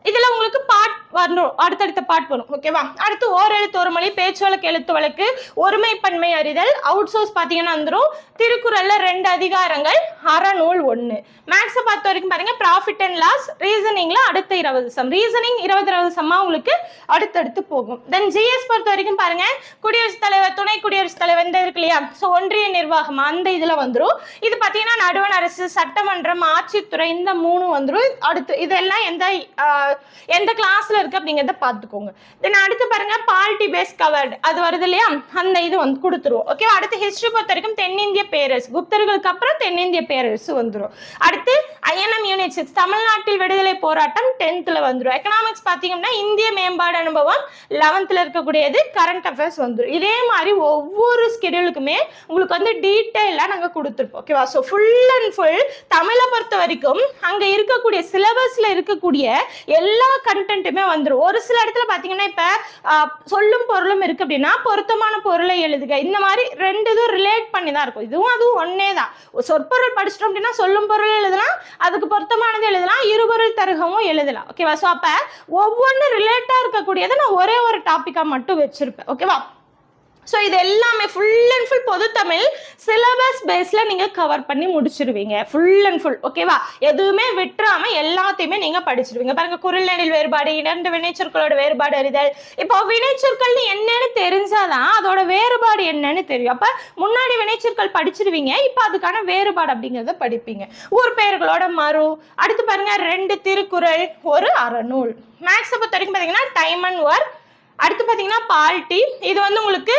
இதுல உங்களுக்கு பார்ட் வரணும், அடுத்தடுத்த பார்ட் வரும். ஓகேவா? அடுத்து ஓரெழுத்து ஒரு மொழி, பேச்சு வழக்கு, எழுத்து வழக்கு, ஒருமைப்பன்மை அறிதல், அவுட் சோர்ஸ் பார்த்தீங்கன்னா வந்துடும். திருக்குறள்ல 2 அதிகாரங்கள், அறநூல் 1. மேக்ஸை பொறுத்த வரைக்கும் பாருங்க ப்ராஃபிட் அண்ட் லாஸ், ரீசனிங்ல அடுத்த 20 சம், ரீசனிங் 20 சம்மா உங்களுக்கு அடுத்தடுத்து போகும். தென் ஜிஎஸ் பொறுத்த வரைக்கும் பாருங்க குடியரசுத் தலைவர், துணை குடியரசுத் தலைவர் இந்த இருக்கு இல்லையா, ஸோ ஒன்றிய நிர்வாகம் அந்த இதுல வந்துடும். இது பார்த்தீங்கன்னா நடுவண் அரசு, சட்டமன்றம், ஆட்சித்துறை இந்த 3 வந்துடும். அடுத்து இதெல்லாம் எந்த எந்த கிளாஸ்ல இருக்கு அப்படிங்கிறத பார்த்துக்கோங்க. தென் அடுத்து பாருங்க பாலிட்டி பேஸ் கவர்டு அது வருது இல்லையா, அந்த இது வந்து கொடுத்துருவோம். ஓகே, அடுத்து ஹிஸ்டரி பொறுத்த வரைக்கும் தென்னிந்திய பேரரசு, குப்தர்களுக்கு அப்புறம் தென்னிந்திய பேரரசு வந்துடும். அடுத்து INM யூனிட் 6 தமிழ்நாட்டில் விடுதலை போராட்டம் 10th வந்துடும். எக்கனாமிக்ஸ் பார்த்தீங்கன்னா இந்திய மேம்பாடு அனுபவம் 11th இருக்கக்கூடியது, கரண்ட் அஃபேர்ஸ் வந்துடும். இதே மாதிரி ஒவ்வொரு ஸ்கெடியூலுக்குமே உங்களுக்கு வந்து டீட்டெயிலாக நாங்கள் கொடுத்துருப்போம். ஓகேவா? ஸோ ஃபுல் அண்ட் ஃபுல் தமிழை பொறுத்த வரைக்கும் அங்கே இருக்கக்கூடிய சிலபஸ்ல இருக்கக்கூடிய எல்லா கண்டென்ட்டுமே வந்துடும். ஒரு சில இடத்துல பார்த்தீங்கன்னா இப்போ சொல்லும் பொருளும் இருக்கு அப்படின்னா பொருத்தமான பொருளை எழுதுக, இந்த மாதிரி ரெண்டு இதுவும் ரிலேட் பண்ணி தான் இருக்கும். இதுவும் அதுவும் ஒன்னே தான். சொற்பொருள் படிச்சிட்டோம் அப்படின்னா சொல்லும் பொருள் எழுதலாம், அதுக்கு பொருத்தமானது எழுதலாம், இருபொருள் தருகவும் எழுதலாம். ஓகேவா? ஸோ அப்போ ஒவ்வொன்று ரிலேட்டாக இருக்கக்கூடியதை நான் ஒரே ஒரு டாப்பிக்காக மட்டும் வச்சிருப்பேன். ஓகேவா? ஸோ இது எல்லாமே ஃபுல் அண்ட் ஃபுல் பொது தமிழ் சிலபஸ் பேஸில் நீங்கள் கவர் பண்ணி முடிச்சிருவீங்க ஃபுல் அண்ட் ஃபுல். ஓகேவா? எதுவுமே விட்டுறாமல் எல்லாத்தையுமே நீங்கள் படிச்சிருவீங்க. பாருங்க, குரில் நெடில் வேறுபாடு, இரண்டு வினைச்சொற்களோட வேறுபாடு அறிதல். இப்போ வினைச்சொற்கள்னு என்னன்னு தெரிஞ்சாதான் அதோட வேறுபாடு என்னன்னு தெரியும். அப்போ முன்னாடி வினைச்சொற்கள் படிச்சிருவீங்க, இப்போ அதுக்கான வேறுபாடு அப்படிங்கிறத படிப்பீங்க. ஊர் பெயர்களோட மறு. அடுத்து பாருங்க, 2 திருக்குறள், ஒரு அறநூல். மேக்ஸை பொறுத்த வரைக்கும் பார்த்தீங்கன்னா டைம் அண்ட் ஒர்க். அடுத்து பார்த்தீங்கன்னா பால்டி, இது வந்து உங்களுக்கு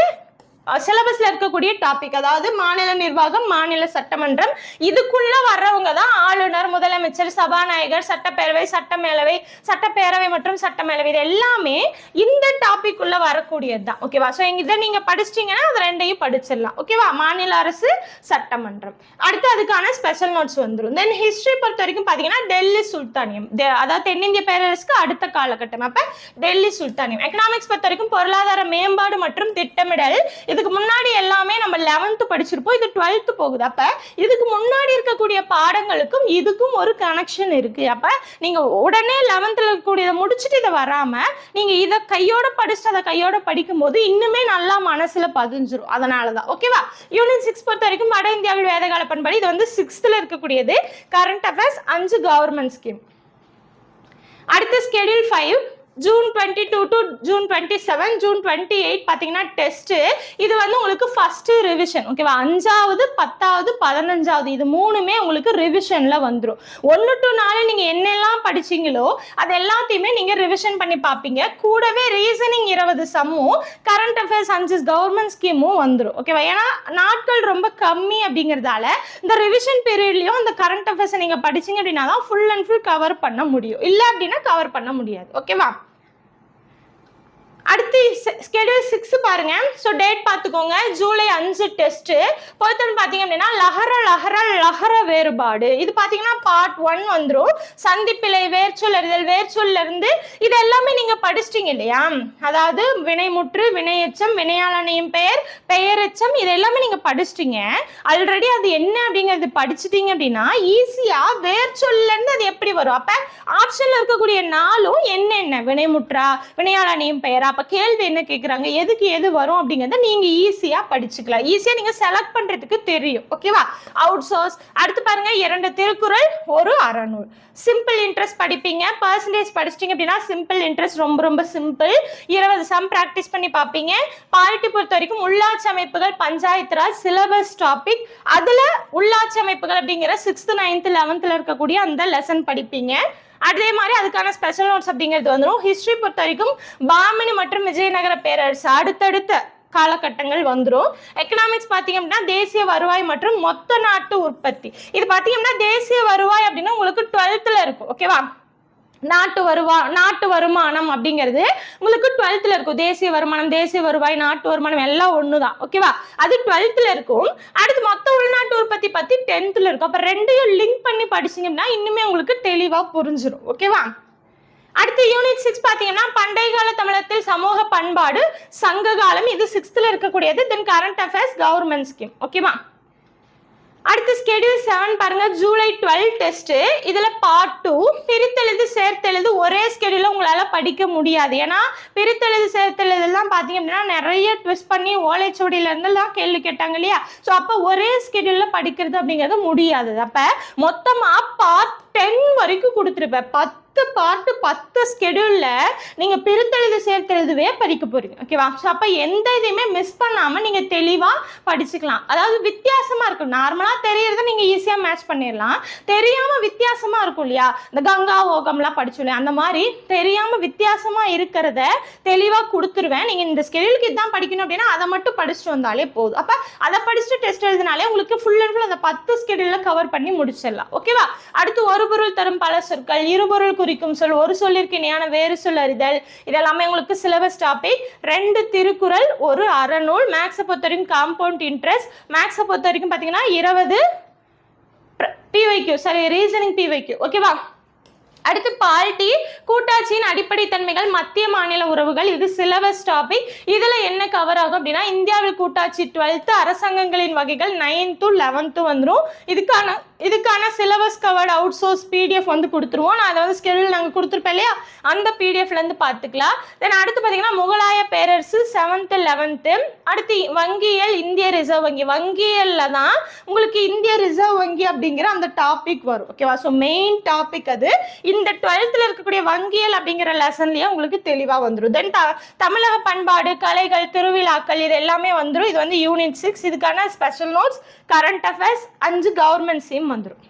சிலபஸ்ல இருக்கக்கூடிய டாபிக், அதாவது மாநில நிர்வாகம், மாநில சட்டமன்றம், இதுக்குள்ள வர்றவங்க தான் ஆளுநர், முதலமைச்சர், சபாநாயகர், சட்டப்பேரவை, சட்டமேலவை, சட்டப்பேரவை மற்றும் சட்டமேலவை. இது எல்லாமே இந்த டாபிக் உள்ள வரக்கூடியது தான். ஓகேவா? ஸோ இதை நீங்க படிச்சிட்டீங்கன்னா அது ரெண்டையும் படிச்சிடலாம். ஓகேவா? மாநில அரசு, சட்டமன்றம். அடுத்து அதுக்கான ஸ்பெஷல் நோட்ஸ் வந்துடும். தென் ஹிஸ்டரி பொறுத்த வரைக்கும் பார்த்தீங்கன்னா டெல்லி சுல்தானியம், அதாவது தென்னிந்திய பேரரசுக்கு அடுத்த காலகட்டம். அப்ப டெல்லி சுல்தானியம். எக்கனாமிக்ஸ் பொறுத்த வரைக்கும் பொருளாதார மேம்பாடு மற்றும் திட்டமிடல். இதுக்கு முன்னாடி எல்லாமே நம்ம 11th படிச்சிருப்போம், இது 12th போகுது. அப்ப இதுக்கு முன்னாடி இருக்கக்கூடிய பாடங்களுக்கும் இதுக்கும் ஒரு கனெக்ஷன் இருக்கு. அப்ப நீங்க உடனே 11th இருக்கக்கூடியதை முடிச்சுட்டு இதை வராம நீங்க இதை கையோட படிச்சுட்டு அதை கையோட படிக்கும் போது இன்னுமே நல்லா மனசுல பதிஞ்சிரும். அதனாலதான். ஓகேவா? யூனிட் 6 பொறுத்த வரைக்கும் வட இந்தியாவில் வேதகால பண்பாடு, இது வந்து 6th இருக்கக்கூடியது, கரண்ட் அஃபேர்ஸ், 5 கவர்மெண்ட் ஸ்கீம். அடுத்து schedule 5 June 22 to June 27, June 28 பார்த்தீங்கன்னா டெஸ்ட். இது வந்து உங்களுக்கு ஃபர்ஸ்ட் ரிவிஷன். ஓகேவா? 5வது, 10வது, 15வது இது மூணுமே உங்களுக்கு ரிவிஷன்ல வந்துடும். 1 to 4 நீங்க என்னெல்லாம் படிச்சீங்களோ அது எல்லாத்தையுமே நீங்க ரிவிஷன் பண்ணி பார்ப்பீங்க. கூடவே ரீசனிங் 20 சம்மும், கரண்ட் அஃபேர்ஸ் 5 கவர்மெண்ட் ஸ்கீமும் வந்துடும். ஓகேவா? ஏன்னா நாட்கள் ரொம்ப கம்மி அப்படிங்கிறதால இந்த ரிவிஷன் பீரியட்லயும் இந்த கரண்ட் அஃபேர்ஸ் நீங்க படிச்சீங்க அப்படின்னா தான் ஃபுல் அண்ட் ஃபுல் கவர் பண்ண முடியும். இல்லை அப்படின்னா கவர் பண்ண முடியாது. ஓகேவா? அடுத்து ஸ்கெடியூல் 6 பாருங்க. ஸோ டேட் பார்த்துக்கோங்க, ஜூலை 5 டெஸ்ட். பொறுத்தவரை பார்த்தீங்க அப்படின்னா லகர வேறுபாடு, இது பார்த்தீங்கன்னா பார்ட் 1 வந்துடும். சந்திப்பிழை, வேர்ச்சொல் அறிதல், வேர்ச்சொல்ல இருந்து இது எல்லாமே நீங்க படிச்சிட்டீங்க இல்லையா? அதாவது வினைமுற்று, வினையெச்சம், வினையாளனையும் பெயர், பெயரெச்சம், இது எல்லாமே நீங்க படிச்சிட்டீங்க ஆல்ரெடி. அது என்ன அப்படிங்கிறது படிச்சிட்டீங்க அப்படின்னா ஈஸியா வேர்ச்சொல்ல இருந்து அது எப்படி வரும். அப்ப ஆப்ஷன்ல இருக்கக்கூடிய 4ம் என்னென்ன, வினைமுற்றா, வினையாளனையும் பெயரா, அப்ப கேள்வி என்ன கேக்குறாங்க, எதுக்கு எது வரும் அப்படிங்கறத நீங்க ஈஸியா படிச்சுக்கலாம். ஈஸியா நீங்க செலக்ட் பண்றதுக்கு தெரியும். ஓகேவா? Out source. அடுத்து பாருங்க, 2 திருக்குறள், ஒரு அறநூல். சிம்பிள் இன்ட்ரெஸ்ட் படிப்பீங்க. பர்சன்டேஜ் படிச்சிட்டீங்க அப்படின்னா சிம்பிள் இன்ட்ரெஸ்ட் ரொம்ப ரொம்ப சிம்பிள். 20 சம் பிராக்டிஸ் பண்ணி பார்ப்பீங்க. பாலிட்டி பொறுத்த வரைக்கும் உள்ளாட்சி அமைப்புகள், பஞ்சாயத்து ராஜ் சிலபஸ் டாபிக். அதுல உள்ளாட்சி அமைப்புகள் அப்படிங்கிற 6th, 9th, 11th இருக்கக்கூடிய அந்த லெசன் படிப்பீங்க. அதே மாதிரி அதுக்கான ஸ்பெஷல் நோட்ஸ் அப்படிங்கிறது வந்துடும். ஹிஸ்டரி பொறுத்த வரைக்கும் பாமினி மற்றும் விஜயநகர பேரரசு அடுத்தடுத்த காலகட்டங்கள் வந்துடும். எக்கனாமிக்ஸ் பார்த்தீங்க அப்படின்னா தேசிய வருவாய் மற்றும் மொத்த நாட்டு உற்பத்தி. இது பார்த்தீங்கன்னா தேசிய வருவாய் அப்படின்னா உங்களுக்கு 12th இருக்கும். ஓகேவா? நாட்டு வருமானம் அப்படிங்கிறது உங்களுக்கு 12th இருக்கும். தேசிய வருமானம், தேசிய வருவாய், நாட்டு வருமானம் எல்லாம் ஒண்ணுதான். ஓகேவா? அது 12th இருக்கும். அடுத்து மொத்த உள்நாட்டு உற்பத்தி பத்தி 10th இருக்கும். அப்ப ரெண்டையும் லிங்க் பண்ணி படிச்சீங்கன்னா இன்னுமே உங்களுக்கு தெளிவா புரிஞ்சிடும். ஓகேவா? அடுத்து யூனிட் 6 பார்த்தீங்கன்னா பண்டைய கால தமிழகத்தில் சமூக பண்பாடு, சங்க காலம், இது 6th இருக்கக்கூடியது. தென் கரண்ட் அஃபேர்ஸ், கவர்மெண்ட் ஸ்கீம். ஓகேவா? அடுத்து ஸ்கெடியூல் 7 பாருங்க, ஜூலை 12 டெஸ்ட். இதுல பார்ட் 2 பிரித்தெழுது சேர்த்தெழுது ஒரே ஸ்கெடியூல உங்களால படிக்க முடியாது. ஏன்னா பிரித்தெழுது சேர்த்தெழுது எல்லாம் பாத்தீங்க அப்படின்னா நிறைய ட்விஸ்ட் பண்ணி ஓலைச்சுவடியில இருந்து எல்லாம் கேள்வி கேட்டாங்க இல்லையா? ஸோ அப்போ ஒரே ஸ்கெடியூல்ல படிக்கிறது அப்படிங்கிறது முடியாது. அப்ப மொத்தமா பார்ட் 10 வரைக்கும் கொடுத்துருப்பேன். 10 பார்ட் 10 ஸ்கெடியூல்ல நீங்க பிரித்தெழுது சேர்த்தெழுதுவே படிக்க போறீங்க. ஓகேவா? ஸோ அப்போ எந்த இதையுமே மிஸ் பண்ணாம நீங்க தெளிவா படிச்சுக்கலாம். அதாவது வித்தியாசமா இருக்கும். நார்மலா தெரியறத நீங்க ஈஸியா மேட்ச் பண்ணிடலாம். தெரியாம வித்தியாசமா இருக்கும் இல்லையா? இந்த கங்கா ஓகம்லாம் படிச்சோம் இல்லையா? அந்த மாதிரி தெரியாம வித்தியாசமா இருக்கிறத தெளிவா கொடுத்துருவேன். நீங்க இந்த ஸ்கெடியூலுக்கு இதான் படிக்கணும் அப்படின்னா அதை மட்டும் படிச்சுட்டு வந்தாலே போதும். அப்ப அதை படிச்சுட்டு டெஸ்ட் எழுதினாலே உங்களுக்கு ஃபுல் அண்ட் ஃபுல் அந்த 10 ஸ்கெடியூல்ல கவர் பண்ணி முடிச்சிடலாம். ஓகேவா? அடுத்து ஒரு பொருள் தரும் பல சொற்கள், இருபொருள் குறிக்கும் சொல், ஒரு சொல்லிற்கு இணையான வேறு சொல் அறிதல், இதெல்லாமே உங்களுக்கு சிலபஸ் டாபிக். 2 திருக்குறள், ஒரு அறநூல். மேக்ஸை பொறுத்த வரைக்கும் காம்பவுண்ட் இன்ட்ரெஸ்ட். மேக்ஸை பொறுத்த வரைக்கும் பார்த்தீங்கன்னா 20 PYQ, சாரி ரீசனிங் PYQ. ஓகேவா? அடுத்து பால்டி, கூட்டாட்சியின் அடிப்படை தன்மைகள், மத்திய மாநில உறவுகள், இது சிலபஸ் டாபிக். இதுல என்ன கவர் ஆகும் அப்படின்னா இந்தியாவில் கூட்டாட்சி 12th, அரசாங்கங்களின் வகைகள் 9th to 11th வந்துடும். இதுக்கான syllabus covered out source PDF வந்து கொடுத்துருவோம். நான் அதை வந்து ஸ்கெடியூல் நாங்கள் கொடுத்துருப்பேன் இல்லையா? அந்த PDFலேருந்து பார்த்துக்கலாம். தென் அடுத்து பார்த்தீங்கன்னா முகலாய பேரரசு 7th 11th. அடுத்து வங்கியல், இந்திய ரிசர்வ் வங்கி. வங்கியல்ல தான் உங்களுக்கு இந்திய ரிசர்வ் வங்கி அப்படிங்கிற அந்த டாபிக் வரும். ஓகேவா? ஸோ மெயின் டாபிக் அது. இந்த 12th இருக்கக்கூடிய வங்கியல் அப்படிங்கிற லெசன்லயே உங்களுக்கு தெளிவாக வந்துடும். தென் தமிழக பண்பாடு, கலைகள், திருவிழாக்கள், இது எல்லாமே வந்துடும். இது வந்து யூனிட் 6. இதுக்கான special notes, current affairs, 5 government scheme வந்துடும்.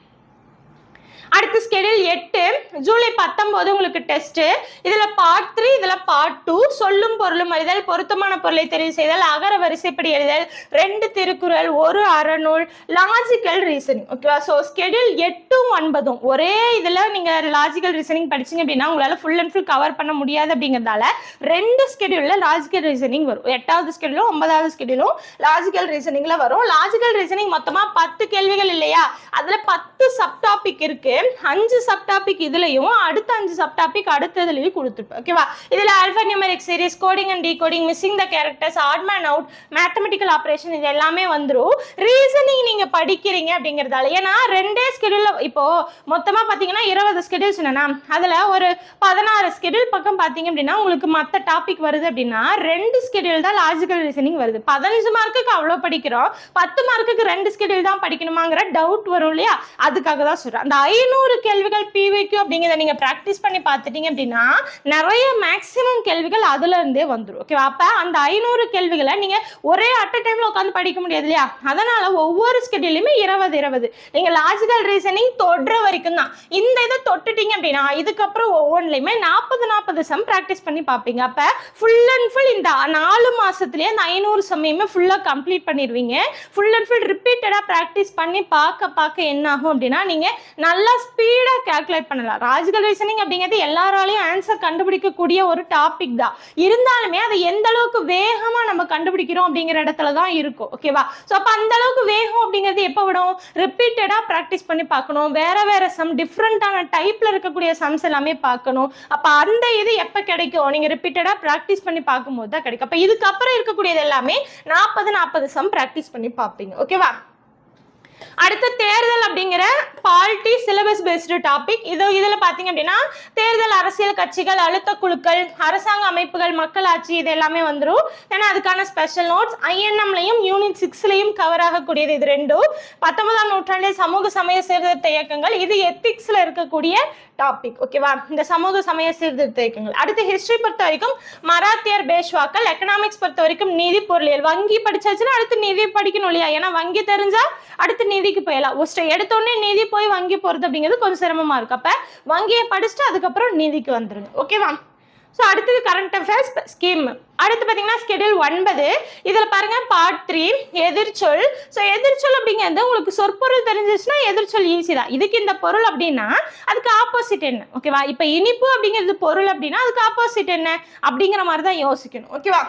அடுத்து ஸ்கெடியூல் 8 ஜூலை 19 உங்களுக்கு டெஸ்ட். இதுல பார்ட் 3, இதுல பார்ட் 2. சொல்லும் பொருளும் அறிதல், பொருத்தமான பொருளை தெரிவு செய்தல், அகர வரிசைப்படி எழுதல், 2 திருக்குறள், ஒரு அறநூல், லாஜிக்கல் ரீசனிங். ஓகேவா? ஸோ ஸ்கெடியூல் 8 9 ஒரே இதுல நீங்க லாஜிக்கல் ரீசனிங் படிச்சீங்க அப்படின்னா உங்களால ஃபுல் அண்ட் ஃபுல் கவர் பண்ண முடியாது. அப்படிங்கிறதால 2 ஸ்கெடியூல்ல லாஜிக்கல் ரீசனிங் வரும். 8வது ஸ்கெடியூலும் 9வது ஸ்கெடியூலும் லாஜிக்கல் ரீசனிங்ல வரும். லாஜிக்கல் ரீசனிங் மொத்தமா 10 கேள்விகள் இல்லையா? அதுல 10 சப் டாபிக் இருக்கு. 5 சப் டாபிக் இதுலயும், அடுத்த 5 சப் டாபிக் அடுத்ததுலயும் கொடுத்துருப்பேன். ஓகேவா? இதுல alpha numeric series, coding and decoding, missing the characters, odd man out, mathematical operation, இது எல்லாமே வந்துடும். ரீசனிங் நீங்க படிக்கிறீங்க அப்படிங்கிறதால, ஏன்னா 2 ஸ்கெடியூல்ல இப்போ மொத்தமா பாத்தீங்கன்னா 20 ஸ்கெடியூல் சொன்னா அதுல ஒரு 16 ஸ்கெடியூல் பக்கம் பாத்தீங்க அப்படின்னா உங்களுக்கு மத்த டாபிக் வருது அப்படின்னா 2 ஸ்கெடியூல் தான் லாஜிக்கல் ரீசனிங் வருது. 15 மார்க்குக்கு அவ்வளவு படிக்கிறோம், 10 மார்க்குக்கு 2 ஸ்கெடியூல் தான் படிக்கணுமாங்கிற டவுட் வரும் இல்லையா? அதுக்காக தான் சொல்றேன். அந்த 500 கேள்விகள் PYQ அப்படிங்கிறத நீங்க பிராக்டிஸ் பண்ணி பார்த்துட்டீங்க அப்படின்னா நிறைய மேக்ஸிமம் கேள்விகள் அதுல இருந்தே வந்துடும். ஓகேவா? அப்ப அந்த 500 கேள்விகளை நீங்க ஒரே அட் அ டைம்ல உட்காந்து படிக்க முடியாது இல்லையா? அதனால ஒவ்வொரு ஸ்கெடியூலுமே 20 நீங்க லாஜிக்கல் ரீசனிங் தொடுற வரைக்கும் தான். இந்த இதை தொட்டுட்டீங்க அப்படின்னா இதுக்கப்புறம் ஒவ்வொன்றுலையுமே 40 சம் பிராக்டிஸ் பண்ணி பார்ப்பீங்க. அப்ப ஃபுல் அண்ட் ஃபுல் இந்த 4 மாசத்துலயே அந்த 500 சம்மையுமே ஃபுல்லா கம்ப்ளீட் பண்ணிடுவீங்க. ஃபுல் அண்ட் ஃபுல் ரிப்பீட்டடா பிராக்டிஸ் பண்ணி பார்க்க என்ன ஆகும் அப்படின்னா நீங்க நல்லா ஸ்பீடா கால்குலேட் பண்ணலாம். லாஜிக்கல் ரீசனிங் அப்படிங்கிறது எல்லாராலையும் ஆன்சர் கண்டுபிடிக்கக்கூடிய ஒரு டாபிக் தான். இருந்தாலுமே அதை எந்த அளவுக்கு வேகமா நம்ம கண்டுபிடிக்கிறோம் அப்படிங்கிற இடத்துல தான் இருக்கும். ஓகேவா? ஸோ அப்போ அந்த அளவுக்கு வேகம் அப்படிங்கிறது எப்போ விடும்? ரிப்பீட்டடா ப்ராக்டிஸ் பண்ணி பார்க்கணும். வேற சம், டிஃப்ரெண்டான டைப்ல இருக்கக்கூடிய சம்ஸ் எல்லாமே பார்க்கணும். அப்போ அந்த இது எப்போ கிடைக்கும்? நீங்க ரிப்பீட்டடா ப்ராக்டிஸ் பண்ணி பார்க்கும்போது தான் கிடைக்கும். அப்போ இதுக்கப்புறம் இருக்கக்கூடியது எல்லாமே 40 சம் ப்ராக்டிஸ் பண்ணி பார்ப்பீங்க. ஓகேவா? அடுத்த தேர்தல் அப்படிங்கிற பாலிட்டி சிலபஸ் பேஸ்டு டாபிக். இதுல பாத்தீங்க அப்படின்னா தேர்தல், அரசியல் கட்சிகள், அழுத்த குழுக்கள், அரசாங்க அமைப்புகள், மக்களாட்சி, இது எல்லாமே வந்துடும். ஏன்னா அதுக்கான ஸ்பெஷல் நோட்ஸ் INM-லையும் யூனிட் 6-லையும் கவர் ஆகக்கூடியது இது ரெண்டும். 19ஆம் நூற்றாண்டில் சமூக சமய சீர்திருத்த இயக்கங்கள், இது எத்திக்ஸ்ல இருக்கக்கூடிய டாபிக். ஓகேவா? இந்த சமூக சமய சீர்திருத்த இயக்கங்கள். அடுத்து ஹிஸ்டரி பொறுத்த வரைக்கும் மராத்தியர், பேஷ்வாக்கள். எக்கனாமிக்ஸ் பொறுத்த வரைக்கும் நீதி, பொருளியல். வங்கி படிச்சாச்சுன்னா அடுத்து நிதி படிக்கணும் இல்லையா? ஏன்னா வங்கி தெரிஞ்சா அடுத்து நிதிக்கு போயிடலாம். எடுத்தோடனே நிதி போய் வங்கி போறது அப்படிங்கிறது கொஞ்சம் சிரமமா இருக்கு. அப்ப வங்கியை படிச்சுட்டு அதுக்கப்புறம் நிதிக்கு வந்துருங்க. ஓகேவா? ஸோ அடுத்தது கரண்ட் அஃபேர்ஸ் ஸ்கீம். அடுத்து பார்த்தீங்கன்னா ஸ்கெடியூல் 9. இதில் பாருங்க பார்ட் 3 எதிர்ச்சொல். ஸோ எதிர்ச்சொல் அப்படிங்கிறது உங்களுக்கு சொற்பொருள் தெரிஞ்சிச்சுன்னா எதிர்ச்சொல் ஈஸி தான். இதுக்கு இந்த பொருள் அப்படின்னா அதுக்கு ஆப்போசிட் என்ன? ஓகேவா? இப்போ இனிப்பு அப்படிங்கிறது பொருள் அப்படின்னா அதுக்கு ஆப்போசிட் என்ன அப்படிங்கிற மாதிரி தான் யோசிக்கணும். ஓகேவா?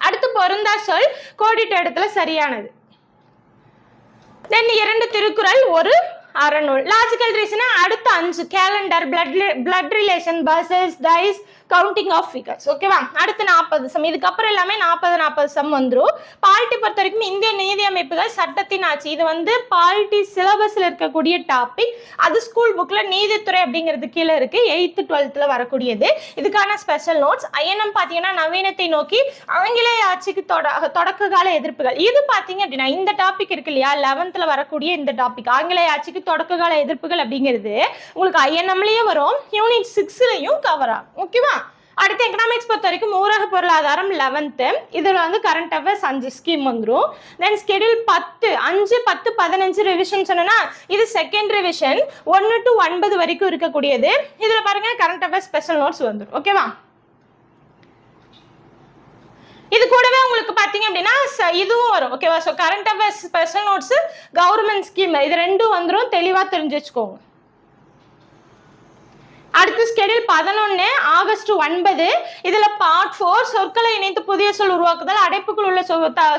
அடுத்து பொருந்தா சொல், கோடிட்ட இடத்துல சரியானது. தென் 2 திருக்குறள், ஒரு அறநூல். லாஜிக்கல் ரீசன் அடுத்த 5 calendar, blood relation, buses, dice, counting of figures. ஓகேவா? அடுத்து 40 சம். இதுக்கப்புறம் எல்லாமே 40 சம் வந்துடும். பாலிட்டி பொறுத்த வரைக்கும் இந்திய நீதி அமைப்புகள், சட்டத்தின் ஆட்சி. இது வந்து பாலிட்டி சிலபஸ்ல இருக்கக்கூடிய டாபிக். அது ஸ்கூல் புக்ல நீதித்துறை அப்படிங்கிறது கீழே இருக்கு. 8th 12th வரக்கூடியது. இதுக்கான ஸ்பெஷல் நோட்ஸ். INM பாத்தீங்கன்னா நவீனத்தை நோக்கி ஆங்கிலேய ஆட்சிக்கு தொடக்க கால எதிர்ப்புகள். இது பாத்தீங்க அப்படின்னா இந்த டாபிக் இருக்கு இல்லையா? 11th வரக்கூடிய இந்த டாபிக் ஆங்கிலேய ஆட்சிக்கு தொடக்க கால எதிர்ப்புகள் அப்படிங்கிறது உங்களுக்கு INM-லயும் வரும், யூனிட் 6-லயும் கவர் ஆகும். ஓகேவா? அடுத்து எக்கனாமிக்ஸ் பொறுத்த வரைக்கும் ஊரக பொருளாதாரம் 11th, இதுல வந்து கரண்ட் அஃபேர்ஸ் 5 ஸ்கீம் வந்துடும். தென் ஸ்கெடியூல் 10 5 10 15 ரிவிஷன் சொன்னா இது செகண்ட் ரிவிஷன் 1 to 9 வரைக்கும் இருக்கக்கூடியது. இதுல பாருங்க கரண்ட் அஃபேர்ஸ் ஸ்பெஷல் நோட்ஸ் வந்துடும். ஓகேவா? இது கூடவே உங்களுக்கு பாத்தீங்க அப்படின்னா இதுவும் வரும். ஓகேவா? So current affairs special notes government scheme இது ரெண்டும் வந்துடும், தெளிவா தெரிஞ்சு வச்சுக்கோங்க. அடுத்து ஸ்கெடியூல் 11 ஆகஸ்ட் 9 இதுல பார்ட் 4 சொற்களை இணைத்து புதிய சொல் உருவாக்குதல், அடைப்புக்குள் உள்ள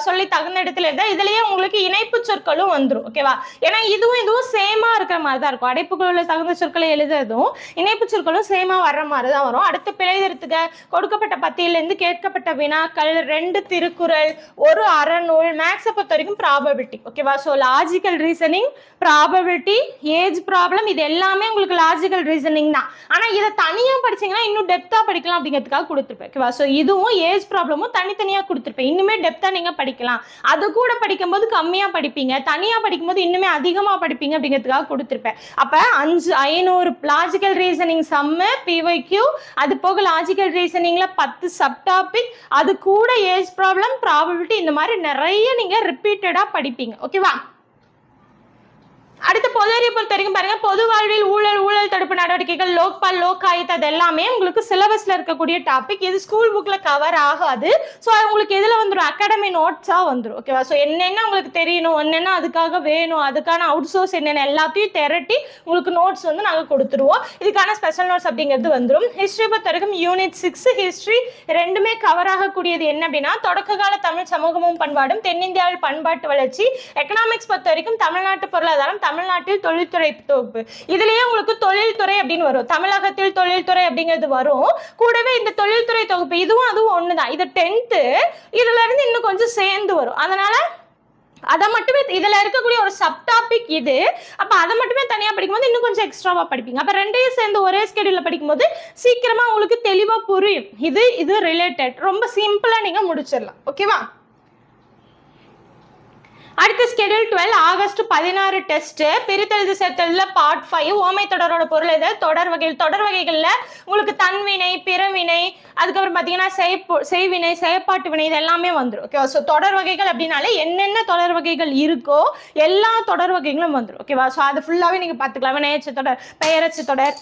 சொல்லி தகுந்த இடத்துல இருந்தா இதுலயே உங்களுக்கு இணைப்பு சொற்களும் வந்துடும். ஓகேவா? ஏன்னா இதுவும் சேமா இருக்கிற மாதிரி தான் இருக்கும். அடைப்புக்குள் உள்ள தகுந்த சொற்களை எழுதுறதும் இணைப்பு சொற்களும் சேமா வர்ற மாதிரி தான் வரும். அடுத்து பிழை திருத்துக, கொடுக்கப்பட்ட பத்தியிலிருந்து கேட்கப்பட்ட வினாக்கள், 2 திருக்குறள், 1 அறநூல், மேக்ஸை பொறுத்த வரைக்கும் ப்ராபபிலிட்டி. ஓகேவா? So logical reasoning, probability, age problem இது எல்லாமே உங்களுக்கு லாஜிக்கல் ரீசனிங் தான். ஆனா இதை தனியா படிச்சீங்கன்னா இன்னும் டெப்தா படிக்கலாம் அப்படிங்கிறதுக்காக கொடுத்துருப்பேன். ஓகேவா? ஸோ இதுவும் ஏஜ் ப்ராப்ளமும் தனித்தனியா கொடுத்துருப்பேன். இன்னுமே டெப்தா நீங்க படிக்கலாம். அது கூட படிக்கும்போது கம்மியா படிப்பீங்க, தனியா படிக்கும்போது இன்னுமே அதிகமா படிப்பீங்க அப்படிங்கிறதுக்காக கொடுத்துருப்பேன். அப்ப 500 லாஜிக்கல் ரீசனிங் சம்மு PYQ, அது போக லாஜிக்கல் ரீசனிங்ல 10 சப் டாபிக், அது கூட ஏஜ் ப்ராப்ளம், ப்ராபபிலிட்டி, இந்த மாதிரி நிறைய நீங்க ரிப்பீட்டடா படிப்பீங்க. ஓகேவா? அடுத்து பொது அறிவு பொறுத்த வரைக்கும் பாருங்க, பொது வாழ்வில் ஊழல் தடுப்பு நடவடிக்கைகள், லோக்பால், லோக் ஆயுத், அது எல்லாமே உங்களுக்கு சிலபஸ்ல இருக்கக்கூடிய டாபிக். இது ஸ்கூல் புக்ல கவர் ஆகாது. ஸோ உங்களுக்கு இதுல வந்துடும், அகாடமி நோட்ஸா வந்துடும். ஓகேவா? ஸோ என்னென்ன உங்களுக்கு தெரியணும், என்னென்ன அதுக்காக வேணும், அதுக்கான அவுட் சோர்ஸ் என்னென்ன எல்லாத்தையும் திரட்டி உங்களுக்கு நோட்ஸ் வந்து நாங்கள் கொடுத்துருவோம். இதுக்கான ஸ்பெஷல் நோட்ஸ் அப்படிங்கிறது வந்துடும். ஹிஸ்டரி பொறுத்த வரைக்கும் யூனிட் 6 ஹிஸ்டரி ரெண்டுமே கவர் ஆகக்கூடியது என்ன அப்படின்னா தொடக்க கால தமிழ் சமூகமும் பண்பாடும், தென்னிந்தியாவில் பண்பாட்டு வளர்ச்சி. எக்கனாமிக்ஸ் பொறுத்த வரைக்கும் தமிழ்நாட்டு பொருளாதாரம், தமிழ்நாட்டில் தொழில்துறை தொகுப்பு. இதுலயே உங்களுக்கு தொழில்துறை அப்படின்னு வரும், தமிழகத்தில் தொழில்துறை அப்படிங்கிறது வரும். கூடவே இந்த தொழில்துறை தொகுப்பு இதுவும் அதுவும் ஒண்ணுதான். இது 10th, இதுல இருந்து இன்னும் கொஞ்சம் சேர்ந்து வரும். அதனால அதை மட்டுமே இதுல இருக்கக்கூடிய ஒரு சப் டாபிக் இது. அப்ப அதை மட்டுமே தனியா படிக்கும்போது இன்னும் கொஞ்சம் எக்ஸ்ட்ராவா படிப்பீங்க. அப்ப ரெண்டையும் சேர்ந்து ஒரே ஸ்கெடியூல்ல படிக்கும்போது சீக்கிரமா உங்களுக்கு தெளிவா புரியும். இது ரிலேட்டட், ரொம்ப சிம்பிளா நீங்க முடிச்சிடலாம். ஓகேவா? அடுத்த ஸ்கெடியூல் 12 ஆகஸ்ட் 16 டெஸ்ட், பிரித்தெழுது சேர்த்தெழுதுல பார்ட் 5 ஓமை தொடரோட பொருள் எது, தொடர் வகைகள்ல உங்களுக்கு தன்வினை, பிறவினை, அதுக்கப்புறம் பாத்தீங்கன்னா செய்வினை, செயற்பாட்டு வினை, இது எல்லாமே வந்துடும். ஓகேவா? ஸோ தொடர் வகைகள் அப்படின்னாலே என்னென்ன தொடர் வகைகள் இருக்கோ எல்லா தொடர் வகைகளும் வந்துடும். ஓகேவா? ஸோ அது ஃபுல்லாவே நீங்க பாத்துக்கலாம். வினையச்சு தொடர், பெயரச்சு தொடர்,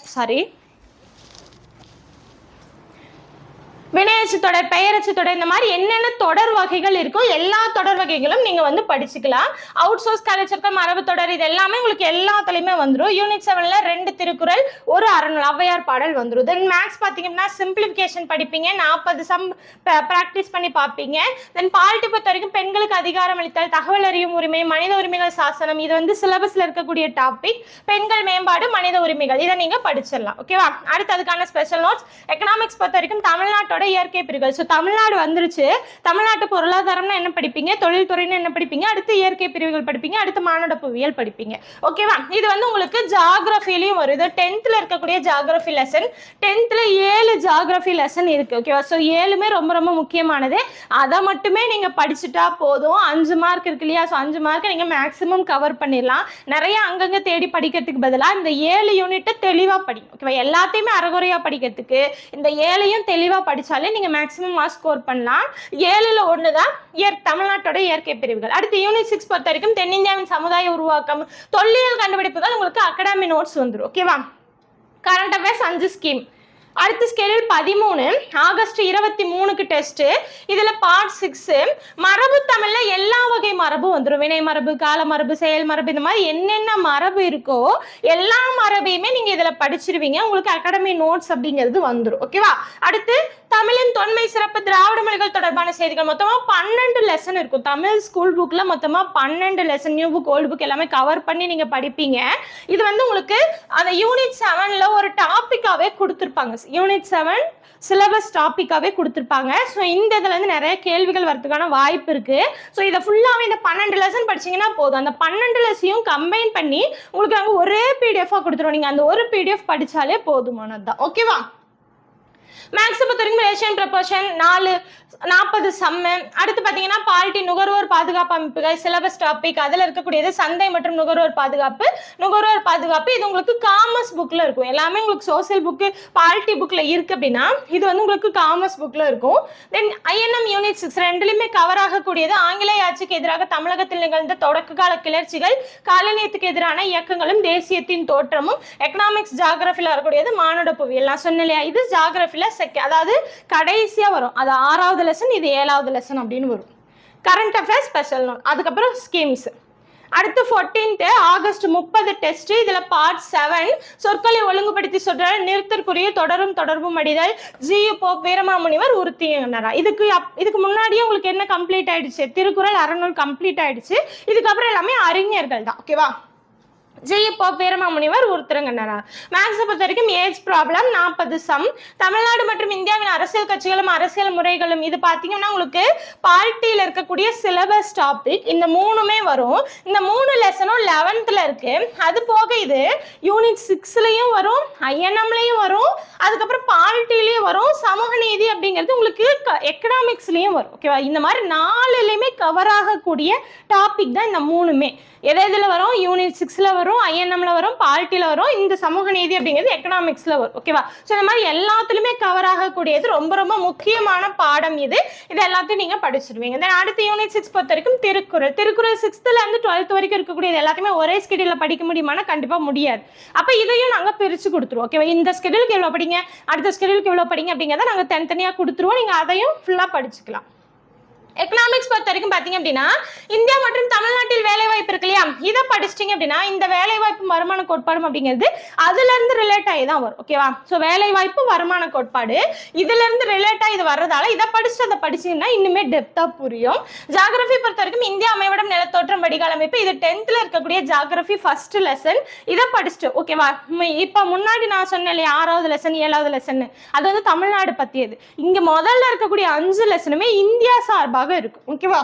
வினையச்சு தொடர், பெயரச்சு தொடர், இந்த மாதிரி என்னென்ன தொடர் வகைகள் இருக்கோ எல்லா தொடர் வகைகளும் நீங்க வந்து படிச்சுக்கலாம். அவுட் சோர்ஸ் கலைச்சொற்கள், மரபு தொடர், இது எல்லாமே உங்களுக்கு எல்லாத்துலயுமே வந்துடும். யூனிட் 7ல 2 திருக்குறள், 1 அறநூல், ஔவையார் பாடல் வந்துடும். தென் மேக்ஸ் பாத்தீங்கன்னா சிம்பிளிஃபிகேஷன் படிப்பீங்க, 40 சம் பிராக்டிஸ் பண்ணி பார்ப்பீங்க. தென் பாலிட்டி பொறுத்த வரைக்கும் பெண்களுக்கு அதிகாரம் அளித்தல், தகவல் அறியும் உரிமை, மனித உரிமைகள் சாசனம், இது வந்து சிலபஸ்ல இருக்கக்கூடிய டாபிக். பெண்கள் மேம்பாடு, மனித உரிமைகள், இதை நீங்க படிச்சிடலாம். ஓகேவா? அடுத்து அதுக்கான ஸ்பெஷல் நோட்ஸ். எக்கனாமிக்ஸ் பொறுத்த வரைக்கும் தமிழ்நாட்டோட இயற்கை பிரிவுகள். ஸோ தமிழ்நாடு வந்துருச்சு, தமிழ்நாட்டு பொருளாதாரம்னா என்ன படிப்பீங்க, தொழில்துறைன்னு என்ன படிப்பீங்க, அடுத்து இயற்கை பிரிவுகள் படிப்பீங்க, அடுத்து மானுட புவியியல் படிப்பீங்க. ஓகேவா? இது வந்து உங்களுக்கு ஜியோகிராஃபிலையும் வரும். இது 10th இருக்கக்கூடிய geography lesson. 10th 7 geography lesson இருக்கு. ஓகேவா? ஸோ 7மே ரொம்ப ரொம்ப முக்கியமானது. அதை மட்டுமே நீங்க படிச்சுட்டா போதும். 5 மார்க் இருக்கு இல்லையா? ஸோ 5 மார்க் நீங்க மேக்ஸிமம் கவர் பண்ணிடலாம். நிறைய அங்கங்க தேடி படிக்கிறதுக்கு பதிலாக இந்த 7 யூனிட்டை தெளிவா படிங்க. ஓகேவா? எல்லாத்தையுமே அரைகுறையா படிக்கிறதுக்கு இந்த 7ஐயும் தெளிவா படிச்சாலே நீங்க மேக்ஸிமம் மார்க் ஸ்கோர் பண்ணலாம். 7ல் 1 தான் தமிழ்நாட்டோட இயற்கை பிரிவுகள். அடுத்து யூனிட் 6 பொறுத்த வரைக்கும் தென்னிந்தியாவின் சமுதாய உருவாக்கம், தொல்லியல் கண்டுபிடிப்புகள், உங்களுக்கு அகாடமி நோட்ஸ் வந்துடும். ஓகேவா? Current affairs 5 scheme. அடுத்து ஸ்கெடியூல் 13 ஆகஸ்ட் 23க்கு டெஸ்ட். இதுல பார்ட் 6 மரபு தமிழ்ல எல்லா வகை மரபும் வந்துடும். வினை மரபு, கால மரபு, செயல் மரபு, இந்த மாதிரி என்னென்ன மரபு இருக்கோ எல்லா மரபையுமே நீங்க இதுல படிச்சிருவீங்க. உங்களுக்கு அகாடமி நோட்ஸ் அப்படிங்கிறது வந்துடும். ஓகேவா? அடுத்து தமிழின் தொன்மை சிறப்பு, திராவிட மொழிகள் தொடர்பான செய்திகள், மொத்தமா 12 லெசன் இருக்கும். தமிழ் ஸ்கூல் புக்ல மொத்தமா 12 lesson, new book, old book எல்லாமே கவர் பண்ணி நீங்க படிப்பீங்க. இது வந்து உங்களுக்கு அந்த யூனிட் 7ல ஒரு டாபிக்காவே கொடுத்துருப்பாங்க. யூனிட் 7 சிலபஸ் டாபிக்காவே கொடுத்துருப்பாங்க. ஸோ இந்த இதுல இருந்து நிறைய கேள்விகள் வரதுக்கான வாய்ப்பு இருக்கு. ஸோ இதை ஃபுல்லாவே இந்த 12 லெசன் படிச்சீங்கன்னா போதும். அந்த 12 லெசனையும் கம்பைன் பண்ணி உங்களுக்கு நாங்கள் ஒரே PDF கொடுத்துருவோம். நீங்க அந்த ஒரு PDF படிச்சாலே போதுமானதுதான். ஓகேவா? மேக்ஸை பொறுத்த வரைக்கும் ரேஷியன் ப்ரொபோர்ஷன் 40 சம்மு. அடுத்து பார்த்தீங்கன்னா பாலிட்டி நுகர்வோர் பாதுகாப்பு அமைப்புகள் சிலபஸ் டாபிக், அதில் இருக்கக்கூடியது சந்தை மற்றும் நுகர்வோர் பாதுகாப்பு. இது உங்களுக்கு காமர்ஸ் புக்கில் இருக்கும். எல்லாமே உங்களுக்கு சோசியல் புக்கு பாலிட்டி புக்கில் இருக்கு அப்படின்னா இது வந்து உங்களுக்கு காமர்ஸ் புக்கில் இருக்கும். தென் INM யூனிட் 6 ரெண்டுலையுமே கவர் ஆகக்கூடியது ஆங்கிலேய ஆட்சிக்கு எதிராக தமிழகத்தில் நிகழ்ந்த தொடக்க கால கிளர்ச்சிகள், காலனியத்துக்கு எதிரான இயக்கங்களும், தேசியத்தின் தோற்றமும், எக்கனாமிக்ஸ் ஜாகிரபியில் வரக்கூடியது மானுட புவியியல். நான் சொன்னேன் இல்லையா, இது ஜாகிரபியில் அதாவது கடைசியா வரும். அது 6வது லெசன், இது 7வது லெசன் அப்படின்னு வரும். கரண்ட் அஃபேர்ஸ் ஸ்பெஷல் நோட், அதுக்கப்புறம் ஸ்கீம்ஸ். அடுத்து 14th ஆகஸ்ட் 30 டெஸ்ட். இதுல பார்ட் 7 சொற்களை ஒழுங்குபடுத்தி சொல்ற நிறுத்தற்குரிய தொடரும் தொடர்பும் அடிதல் ஜி.யு. போப் வீரமாமுனிவர் உறுதியினரா. இதுக்கு முன்னாடியே உங்களுக்கு என்ன கம்ப்ளீட் ஆயிடுச்சு, திருக்குறள் அறநூல் கம்ப்ளீட் ஆயிடுச்சு. இதுக்கப்புறம் எல்லாமே அறிஞர்கள் தான். ஓகேவா. ஜி.யு. போப் வீரமாமுனிவர் உறுத்துறங்கண்ணரா. மேக்ஸை பொறுத்த வரைக்கும் ஏஜ் ப்ராப்ளம் 40 சம். தமிழ்நாடு மற்றும் இந்தியாவின் அரசியல் கட்சிகளும் அரசியல் முறைகளும், இது பார்த்தீங்கன்னா உங்களுக்கு பாலிட்டியில் இருக்கக்கூடிய சிலபஸ் டாபிக். இந்த 3மே வரும். இந்த 3 லெசனும் 11th இருக்கு. அது போக இது யூனிட் 6லயும் வரும், INMலையும் வரும், அதுக்கப்புறம் பாலிட்டிலையும் வரும், சமூக நீதி அப்படிங்கிறது உங்களுக்கு எக்கனாமிக்ஸ்லயும் வரும். ஓகேவா. இந்த மாதிரி 4லையுமே கவர் ஆகக்கூடிய டாபிக் தான் இந்த 3மே. எதில் வரும், யூனிட் 6ல வரும், INMல வரும், பாலிட்டியில் வரும், இந்த சமூக நீதி அப்படிங்கிறது எக்கனாமிக்ஸ்ல வரும். ஓகேவா. ஸோ இந்த மாதிரி எல்லாத்துலையுமே கவர் ஆகக்கூடியது ரொம்ப ரொம்ப முக்கியமான பாடம் இது. இது எல்லாத்தையும் நீங்க படிச்சிருவீங்க. தென் அடுத்த யூனிட் 6 பொறுத்த வரைக்கும் திருக்குறள் 6th இருந்து 12th வரைக்கும் இருக்கக்கூடியது எல்லாத்தையுமே ஒரே ஸ்கெடியூல்ல படிக்க முடியுமானா கண்டிப்பா முடியாது. அப்ப இதையும் நாங்க பிரிச்சு கொடுத்துருவோம். ஓகேவா. இந்த ஸ்கெடியூலுக்கு எவ்வளவு படிங்க, அடுத்த ஸ்கெடியூலுக்கு எவ்வளவு படிங்க அப்படிங்கிறத நாங்க தனித்தனியா கொடுத்துருவோம். நீங்க அதையும் ஃபுல்லா படிச்சுக்கலாம். எக்கனாமிக்ஸ் பொறுத்த வரைக்கும் பார்த்தீங்க அப்படின்னா இந்தியா மற்றும் தமிழ்நாட்டில் வேலை வாய்ப்பு இருக்கு இல்லையா, இதை படிச்சிட்டிங்க அப்படின்னா இந்த வேலை வாய்ப்பு வருமான கோட்பாடு அப்படிங்கிறது அதுல இருந்து ரிலேட் ஆகி தான் வரும். ஓகேவா. ஸோ வேலை வாய்ப்பு வருமான கோட்பாடு இதுல இருந்து ரிலேட் ஆகி இது வர்றதால இதை படிச்சுட்டு அதை படிச்சீங்கன்னா இன்னுமே டெப்தா புரியும். ஜாகிரபி பொறுத்த வரைக்கும் இந்தியா அமைவிடம் நிலத்தோற்றம் வடிகால் அமைப்பு, இது 10th இருக்கக்கூடிய ஜாகிரபி ஃபர்ஸ்ட் லெசன். இதை படிச்சுட்டு ஓகேவா. இப்ப முன்னாடி நான் சொன்னேன் இல்லையா 6வது லெசன் 7வது லெசன், அது வந்து தமிழ்நாடு பத்தியது. இங்க முதல்ல இருக்கக்கூடிய 5 லெசனுமே இந்தியா சார்பாக இருக்கும். ஓகேவா.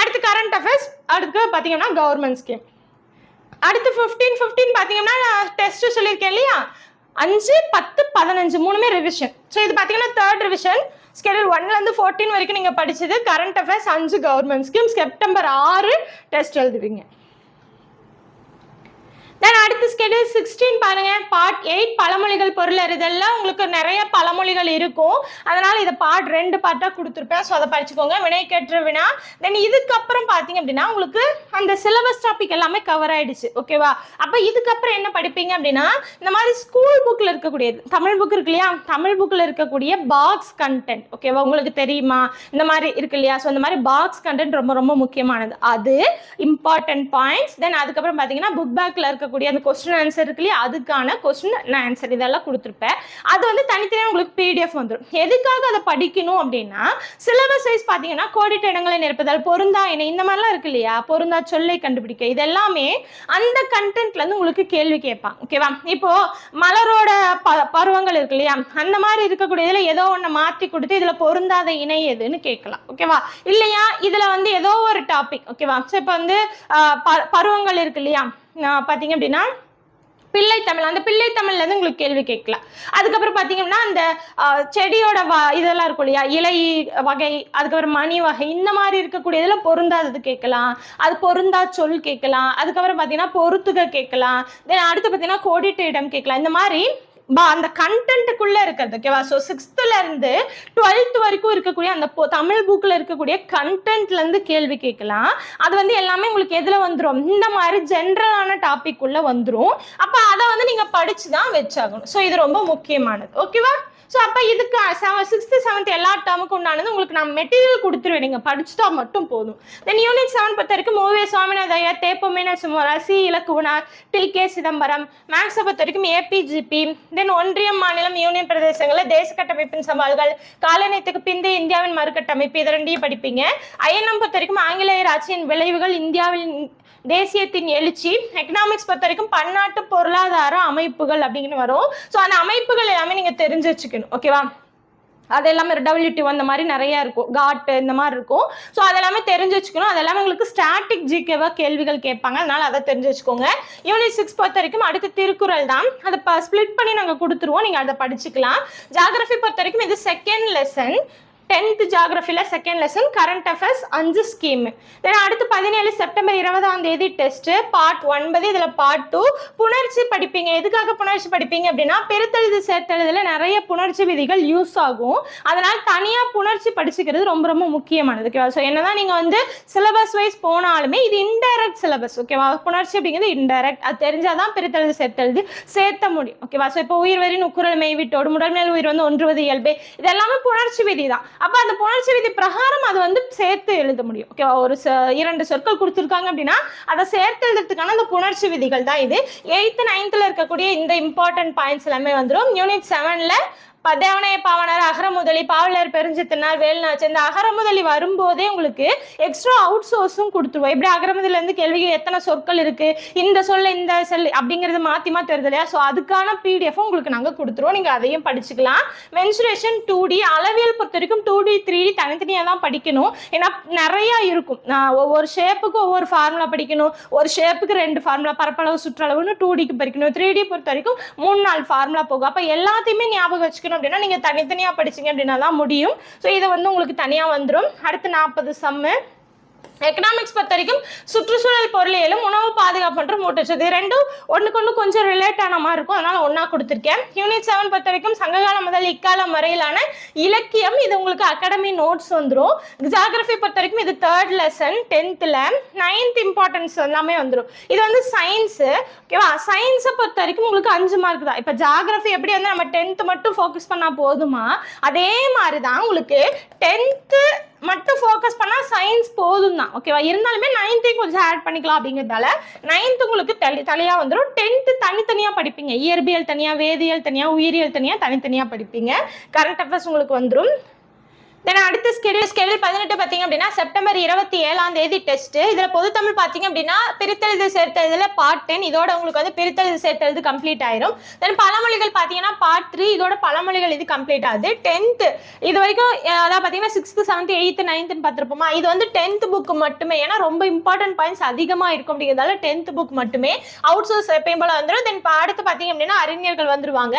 அடுத்து கரண்ட் அஃபேர்ஸ், அடுத்து பாத்தீங்கன்னா கவர்மெண்ட் ஸ்கீம். அடுத்து 15 பாத்தீங்கன்னா டெஸ்ட் சொல்லியிருக்கேன் இல்லையா, 5, 10, 15 3மே ரிவிஷன். ஸோ இது பாத்தீங்கன்னா 3rd ரிவிஷன். ஸ்கெடியூல் 1ல இருந்து 14 வரைக்கும் நீங்க படிச்சது. Current affairs 5, government scheme. September 6 test எழுதுவீங்க. தென் அடுத்து ஸ்கெடியூல் 16 பாருங்க, பார்ட் 8 பழமொழிகள் பொருள் அறிதல்ல உங்களுக்கு நிறைய பழமொழிகள் இருக்கும். அதனால இதை பார்ட் 2 பார்ட்டா கொடுத்துருப்பேன். ஸோ அதை படிச்சுக்கோங்க. வினை கேட்ட வினா. தென் இதுக்கப்புறம் பார்த்தீங்க அப்படின்னா உங்களுக்கு அந்த சிலபஸ் டாபிக் எல்லாமே கவர் ஆயிடுச்சு. ஓகேவா. அப்போ இதுக்கப்புறம் என்ன படிப்பீங்க அப்படின்னா இந்த மாதிரி ஸ்கூல் புக்கில் இருக்கக்கூடியது, தமிழ் புக் இருக்கு இல்லையா, தமிழ் புக்கில் இருக்கக்கூடிய பாக்ஸ் கண்டென்ட். ஓகேவா. உங்களுக்கு தெரியுமா இந்த மாதிரி இருக்கு இல்லையா. ஸோ இந்த மாதிரி பாக்ஸ் கண்டென்ட் ரொம்ப ரொம்ப முக்கியமானது, அது இம்பார்ட்டன்ட் பாயிண்ட்ஸ். தென் அதுக்கப்புறம் பார்த்தீங்கன்னா புக் பேக்ல இருக்க அந்த கொஸ்டின் ஆன்சர் இருக்கு இல்லையா, அதுக்கான கொஸ்டின் ஆன்சர் இதெல்லாம் கொடுத்துருப்பேன். அது வந்து தனித்தனியாக உங்களுக்கு PDF வந்துடும். எதுக்காக அதை படிக்கணும் அப்படின்னா சிலபஸ் வைஸ் பார்த்தீங்கன்னா கோடிட்ட இடங்களை நிரப்புதல், பொருந்தா இணை, இந்த மாதிரிலாம் இருக்கு இல்லையா, பொருந்தா சொல்லை கண்டுபிடிக்க, இது எல்லாமே அந்த கண்டென்ட்ல இருந்து உங்களுக்கு கேள்வி கேட்பாங்க. ஓகேவா. இப்போ மலரோட பருவங்கள் இருக்கு இல்லையா, அந்த மாதிரி இருக்கக்கூடியதுல ஏதோ ஒன்று மாற்றி கொடுத்து இதுல பொருந்தாத இணை எதுன்னு கேட்கலாம். ஓகேவா. இல்லையா இதுல வந்து ஏதோ ஒரு டாபிக். ஓகேவா. ஸோ இப்போ வந்து பருவங்கள் இருக்கு இல்லையா, பார்த்தீங்க அப்படின்னா பிள்ளை தமிழ், அந்த பிள்ளை தமிழ்ல இருந்து உங்களுக்கு கேள்வி கேட்கலாம். அதுக்கப்புறம் பார்த்தீங்கன்னா அந்த செடியோட இதெல்லாம் இருக்கும் இல்லையா, இலை வகை, அதுக்கப்புறம் மணி வகை, இந்த மாதிரி இருக்கக்கூடியதுல பொருந்தாதது கேட்கலாம், அது பொருந்தா சொல் கேட்கலாம். அதுக்கப்புறம் பார்த்தீங்கன்னா பொருத்துக கேட்கலாம். தென் அடுத்து பார்த்தீங்கன்னா கோடிட்ட இடம் கேட்கலாம். இந்த மாதிரி அந்த கண்டென்ட்டுக்குள்ள இருக்கிறது. ஓகேவா. ஸோ 6th இருந்து 12th வரைக்கும் இருக்கக்கூடிய அந்த தமிழ் புக்ல இருக்கக்கூடிய கண்டென்ட்ல இருந்து கேள்வி கேட்கலாம். அது வந்து எல்லாமே உங்களுக்கு எதுல வந்துடும், இந்த மாதிரி ஜென்ரலான டாபிக் உள்ள வந்துடும். அப்ப அதை வந்து நீங்க படிச்சுதான் வச்சாகணும். ஸோ இது ரொம்ப முக்கியமானது. ஓகேவா. ஸோ அப்போ இதுக்கு 6th 7th எல்லா டேர்முக்கு உண்டானது உங்களுக்கு நான் மெட்டீரியல் கொடுத்துருவேன், நீங்கள் படிச்சுட்டா மட்டும் போதும். தென் யூனிட் 7 பொறுத்த வரைக்கும் மூவே சுவாமிநாத ஐயர், தேப்பமேன சுமரா, சி இலக்குவனார், TK சிதம்பரம். மேக்ஸை பொறுத்த வரைக்கும் APGP. தென் ஒன்றியம் மாநிலம் யூனியன் பிரதேசங்களில் தேச கட்டமைப்பின் சவால்கள், காலனியத்துக்கு பிந்தைய இந்தியாவின் மறுகட்டமைப்பு, இதை 2 படிப்பீங்க. INM பொறுத்த வரைக்கும் ஆங்கிலேயர் ஆட்சியின் விளைவுகள், இந்தியாவின் தேசியத்தின் எழுச்சி. எக்கனாமிக்ஸ் பொறுத்த வரைக்கும் பன்னாட்டு பொருளாதார அமைப்புகள் அப்படின்னு வரும். ஸோ அந்த அமைப்புகள் எல்லாமே நீங்க தெரிஞ்சு வச்சுக்கணும். ஓகேவா. அது எல்லாமே WT1 அந்த மாதிரி நிறைய இருக்கும், காட் இந்த மாதிரி இருக்கும். ஸோ அதெல்லாமே தெரிஞ்சு வச்சுக்கணும். அதெல்லாமே உங்களுக்கு ஸ்டாட்டிக் ஜிகேவா கேள்விகள் கேட்பாங்க, அதனால அதை தெரிஞ்சு வச்சுக்கோங்க. யூனிட் 6 பொறுத்த வரைக்கும் அடுத்து திருக்குறள் தான், அதை ஸ்பிளிட் பண்ணி நாங்கள் கொடுத்துருவோம், நீங்கள் அதை படிச்சுக்கலாம். ஜியாகிரபி பொறுத்த வரைக்கும் இது செகண்ட் லெசன், 10th ஜியாகிரபில second lesson, current affairs 5 scheme. Then அடுத்து 17 செப்டம்பர் 20 டெஸ்ட் பார்ட் 9, இதில் பார்ட் 2 புணர்ச்சி படிப்பீங்க. எதுக்காக புணர்ச்சி படிப்பீங்க அப்படின்னா பெருத்தெழுது சேர்த்தெழுதுல நிறைய புணர்ச்சி விதிகள் யூஸ் ஆகும், அதனால தனியாக புணர்ச்சி படிச்சுக்கிறது ரொம்ப ரொம்ப முக்கியமானது. ஓகேவா? ஸோ என்னதான் நீங்கள் வந்து சிலபஸ் வைஸ் போனாலுமே இது இன்டைரக்ட் சிலபஸ். ஓகேவா? புணர்ச்சி அப்படிங்கிறது இன்டைரக்ட், அது தெரிஞ்சாதான் பெருத்தெழுது சேர்த்தெழுது சேர்த்த முடியும். ஓகேவா? ஸோ இப்போ உயிர் வரி நுக்குரல் மெய்விட்டோடு முதன்மையில் உயிர் வந்து ஒன்றுவது இயல்பு, இதெல்லாமே புணர்ச்சி விதி தான். அப்ப அந்த புணர்ச்சி விதி பிரகாரம் அது வந்து சேர்த்து எழுத முடியும். ஓகேவா? ஒரு 2 சொற்கள் கொடுத்துருக்காங்க அப்படின்னா அதை சேர்த்து எழுதுறதுக்கான அந்த புணர்ச்சி விதிகள் தான் இது. 8th 9th இருக்கக்கூடிய இந்த இம்பார்ட்டன்ட் பாயிண்ட்ஸ் எல்லாமே வந்துடும். யூனிட் 7ல பதவனைய பாவனர், அகரமுதலி, பாவலர், பெருஞ்சித்தனார், வேல்நாச்சு, இந்த அகரமுதலி வரும்போதே உங்களுக்கு எக்ஸ்ட்ரா அவுட் சோர்ஸும் கொடுத்துருவோம். எப்படி அகரமுதலில இருந்து கேள்விகள் எத்தனை சொற்கள் இருக்கு, இந்த சொல்ல இந்த செல் அப்படிங்கிறது மாற்றி வருது இல்லையா? ஸோ அதுக்கான PDF உங்களுக்கு நாங்கள் கொடுத்துருவோம், நீங்கள் அதையும் படிச்சுக்கலாம். மென்சுரேஷன் 2D, அளவியல் பொறுத்த வரைக்கும் 2D 3D தனித்தனியாக தான் படிக்கணும். ஏன்னா நிறையா இருக்கும், ஒவ்வொரு ஷேப்புக்கு ஒவ்வொரு ஃபார்முலா படிக்கணும், ஒரு ஷேப்புக்கு 2 ஃபார்முலா, பரப்பளவு சுற்றளவுன்னு 2Dக்கு படிக்கணும். 3D பொறுத்த வரைக்கும் 3-4 ஃபார்முலா போகும். அப்போ எல்லாத்தையுமே ஞாபகம் வச்சுக்கணும் அப்படின்னா நீங்க தனித்தனியா படிச்சீங்க அப்படின்னா தான் முடியும். ஸோ இது வந்து உங்களுக்கு தனியா வந்துடும். அடுத்து 40 சம்மு. எக்கனாமிக்ஸ் பொறுத்த வரைக்கும் சுற்றுச்சூழல் பொருளியலும் உணவு பாதுகாப்பு மற்றும் ஊட்டச்சத்து, ரெண்டும் ஒன்றுக்கு ஒன்று கொஞ்சம் ரிலேட் ஆன மாதிரி இருக்கும், அதனால ஒன்றா கொடுத்துருக்கேன். யூனிட் 7 பொறுத்த வரைக்கும் சங்ககாலம் முதல் இக்காலம் வரையிலான இலக்கியம், இது உங்களுக்கு அகாடமி நோட்ஸ் வந்துடும். ஜியாகிரபி பொறுத்த வரைக்கும் இது 3rd lesson 10th, 9th importance எல்லாமே வந்துடும். இது வந்து சயின்ஸு. ஓகேவா? சயின்ஸை பொறுத்த வரைக்கும் உங்களுக்கு 5 மார்க் தான். இப்போ ஜியாகிரபி எப்படி வந்து நம்ம 10th மட்டும் ஃபோக்கஸ் பண்ணால் போதுமா, அதே மாதிரி தான் உங்களுக்கு 10th மட்டும் ஃபோக்கஸ் பண்ணால் சயின்ஸ் போதும் தான். ஓகேவா? இருந்தாலுமே 9th கொஞ்சம் ஆட் பண்ணிக்கலாம் அப்படிங்கிறதால 9th உங்களுக்கு தலையாக வந்துடும். 10th தனித்தனியாக படிப்பீங்க, இயற்பியல் தனியாக, வேதியியல் தனியாக, உயிரியல் தனியாக, தனித்தனியாக படிப்பீங்க. கரண்ட் அஃபேர்ஸ் உங்களுக்கு வந்துடும். தென் அடுத்த ஸ்கெடியூல் 18 பார்த்தீங்க அப்படின்னா செப்டம்பர் 27 டெஸ்ட். இதில் பொதுத்தமிழ் பார்த்தீங்க அப்படின்னா பிரித்தெழுது சேர்த்தெழுதுல பார்ட் 10, இதோட உங்களுக்கு வந்து பிரித்தெழுது சேர்த்தெழுது கம்ப்ளீட் ஆயிரும். தென் பழமொழிகள் பார்த்தீங்கன்னா பார்ட் 3, இதோட பழமொழிகள் இது கம்ப்ளீட் ஆகுது. 10th இது வரைக்கும் அதாவது பார்த்தீங்கன்னா 6th 7th 8th 9th பார்த்துருப்போமா, இது வந்து 10th புக் மட்டுமே. ஏன்னா ரொம்ப இம்பார்ட்டன்ட் பாயிண்ட்ஸ் அதிகமாக இருக்கும் அப்படிங்கிறதால 10th புக் மட்டுமே. அவுட் சோர்ஸ் எப்பயும் போல வந்துடும். தென் அடுத்து பார்த்தீங்க அப்படின்னா அறிஞர்கள் வந்துருவாங்க.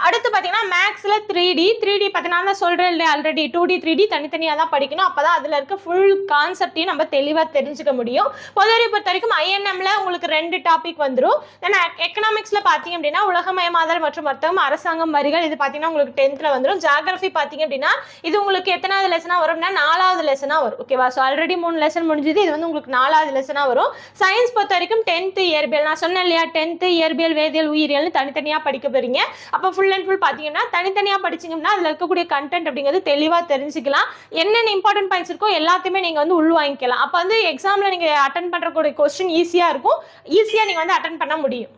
அடுத்து பார்த்தீங்கன்னா மேக்ஸில் 3D பார்த்தீங்கன்னா நான் சொல்கிறேன் இல்லையா ஆல்ரெடி, 2D 3D தனித்தனியாக தான் படிக்கணும். அப்போதான் அதில் இருக்க ஃபுல் கான்செப்டையும் நம்ம தெளிவாக தெரிஞ்சுக்க முடியும். பொதுவரை பொறுத்த வரைக்கும் INMல உங்களுக்கு 2 டாபிக் வந்துடும். தென் எக்கனாமிக்ஸில் பார்த்தீங்க அப்படின்னா உலகமயமாதல் மற்றும் வர்த்தகம், அரசாங்கம், வரிகள், இது பார்த்தீங்கன்னா உங்களுக்கு 10th வந்துடும். ஜியாகிரபி பார்த்தீங்க அப்படின்னா இது உங்களுக்கு எத்தனாவது லெசனாக வரும்னா 4வது லெசனாக வரும். ஓகேவா? ஸோ ஆல்ரெடி 3 லெசன் முடிஞ்சுது, இது வந்து உங்களுக்கு 4வது லெசனாக வரும். சயின்ஸ் பொறுத்த வரைக்கும் 10th இயற்பியல், நான் சொன்னேன் இல்லையா 10th இயற்பியல், வேதியியல், உயிரியல்னு தனித்தனியாக படிக்க போறீங்க. அப்போ ஃபுல் அண்ட் ஃபுல் பார்த்தீங்கன்னா தனித்தனியாக படிச்சிங்கன்னா அதில் இருக்கக்கூடிய கண்டென்ட் அப்படிங்கிறது தெளிவாக தெரிஞ்சுக்கலாம். என்னென்ன இம்பார்ட்டன்ட் பாயிண்ட்ஸ் இருக்கோ எல்லாத்தையுமே நீங்க வந்து உள் வாங்கிக்கலாம். அப்ப வந்து எக்ஸாம்ல நீங்க அட்டெண்ட் பண்றக்கூடிய क्वेश्चन ஈஸியா இருக்கும், ஈஸியா நீங்க வந்து அட்டெண்ட் பண்ண முடியும்.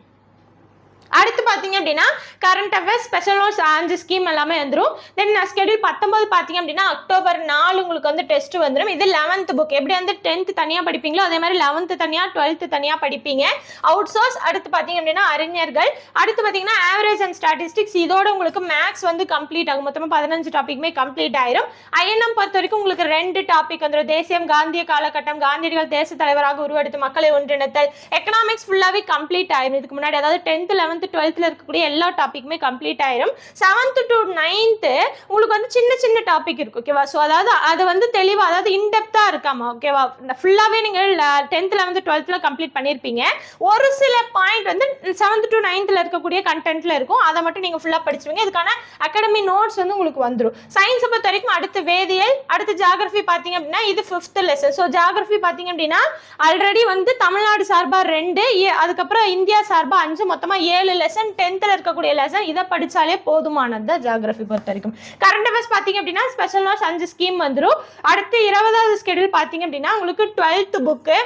அடுத்து பார்த்தீங்க அப்படின்னா current affairs, special notes, 5 scheme எல்லாமே வந்துடும். தென் ஸ்கெடியூல் 19 பார்த்தீங்க அப்படின்னா அக்டோபர் 4 உங்களுக்கு வந்து டெஸ்ட் வந்துடும். இது 11th புக். எப்படி வந்து 10th தனியாக படிப்பீங்களோ அதே மாதிரி 11th தனியாக, 12th தனியாக படிப்பீங்க. Out source. அடுத்து பார்த்தீங்க அப்படின்னா அறிஞர்கள். அடுத்து பார்த்தீங்கன்னா ஆவரேஜ் அண்ட் ஸ்டாட்டிஸ்டிக்ஸ், இதோட உங்களுக்கு மேக்ஸ் வந்து கம்ப்ளீட் ஆகும். மொத்தமாக 15 டாபிக்மே கம்ப்ளீட் ஆயிரும். INM பொறுத்த வரைக்கும் உங்களுக்கு 2 டாபிக் வந்துடும். தேசியம், காந்திய காலகட்டம், காந்தியடிகள் தேச தலைவராக உருவெடுத்து மக்களை ஒன்றிணைத்தல். எக்கனாமிக்ஸ் ஃபுல்லாகவே கம்ப்ளீட் ஆயிரும். இதுக்கு முன்னாடி அதாவது 10th 11th 12th இருக்கக்கூடிய எல்லா டாபிக்குமே கம்ப்ளீட் ஆயிரும். 7th to 9th உங்களுக்கு வந்து சின்ன சின்ன டாபிக் இருக்கு. ஓகேவா? ஸோ அதாவது அது வந்து தெளிவாக அதாவது இன்டெப்தா இருக்காமா. ஓகேவா? ஃபுல்லாகவே நீங்கள் 10th 11th 12th கம்ப்ளீட் பண்ணியிருப்பீங்க. ஒரு சில பாயிண்ட் வந்து 7th to 9th இருக்கக்கூடிய கண்டென்ட்ல இருக்கும், அதை மட்டும் நீங்கள் ஃபுல்லாக படிச்சுவீங்க. இதுக்கான அகாடமி நோட்ஸ் வந்து உங்களுக்கு வந்துடும். சயின்ஸை பொறுத்த வரைக்கும் அடுத்து வேதியியல், அடுத்து ஜியாகிரபி பார்த்தீங்க அப்படின்னா இது 5th லெசன். ஸோ ஜியாகிரபி பார்த்தீங்க அப்படின்னா ஆல்ரெடி வந்து தமிழ்நாடு சார்பா 2, அதுக்கப்புறம் இந்தியா சார்பா 5, மொத்தமாக 7 லெசன். 10th இருக்கக்கூடிய லெசன் இதை படிச்சாலே போதுமானது ஜியாகிரபி பொறுத்த வரைக்கும். கரண்ட் அஃபேர்ஸ் பார்த்தீங்க அப்படின்னா ஸ்பெஷல் நோட்ஸ் 5 ஸ்கீம் வந்துடும். அடுத்து 20வது ஸ்கெடியூல் பார்த்தீங்க அப்படின்னா உங்களுக்கு 12th புக்கு,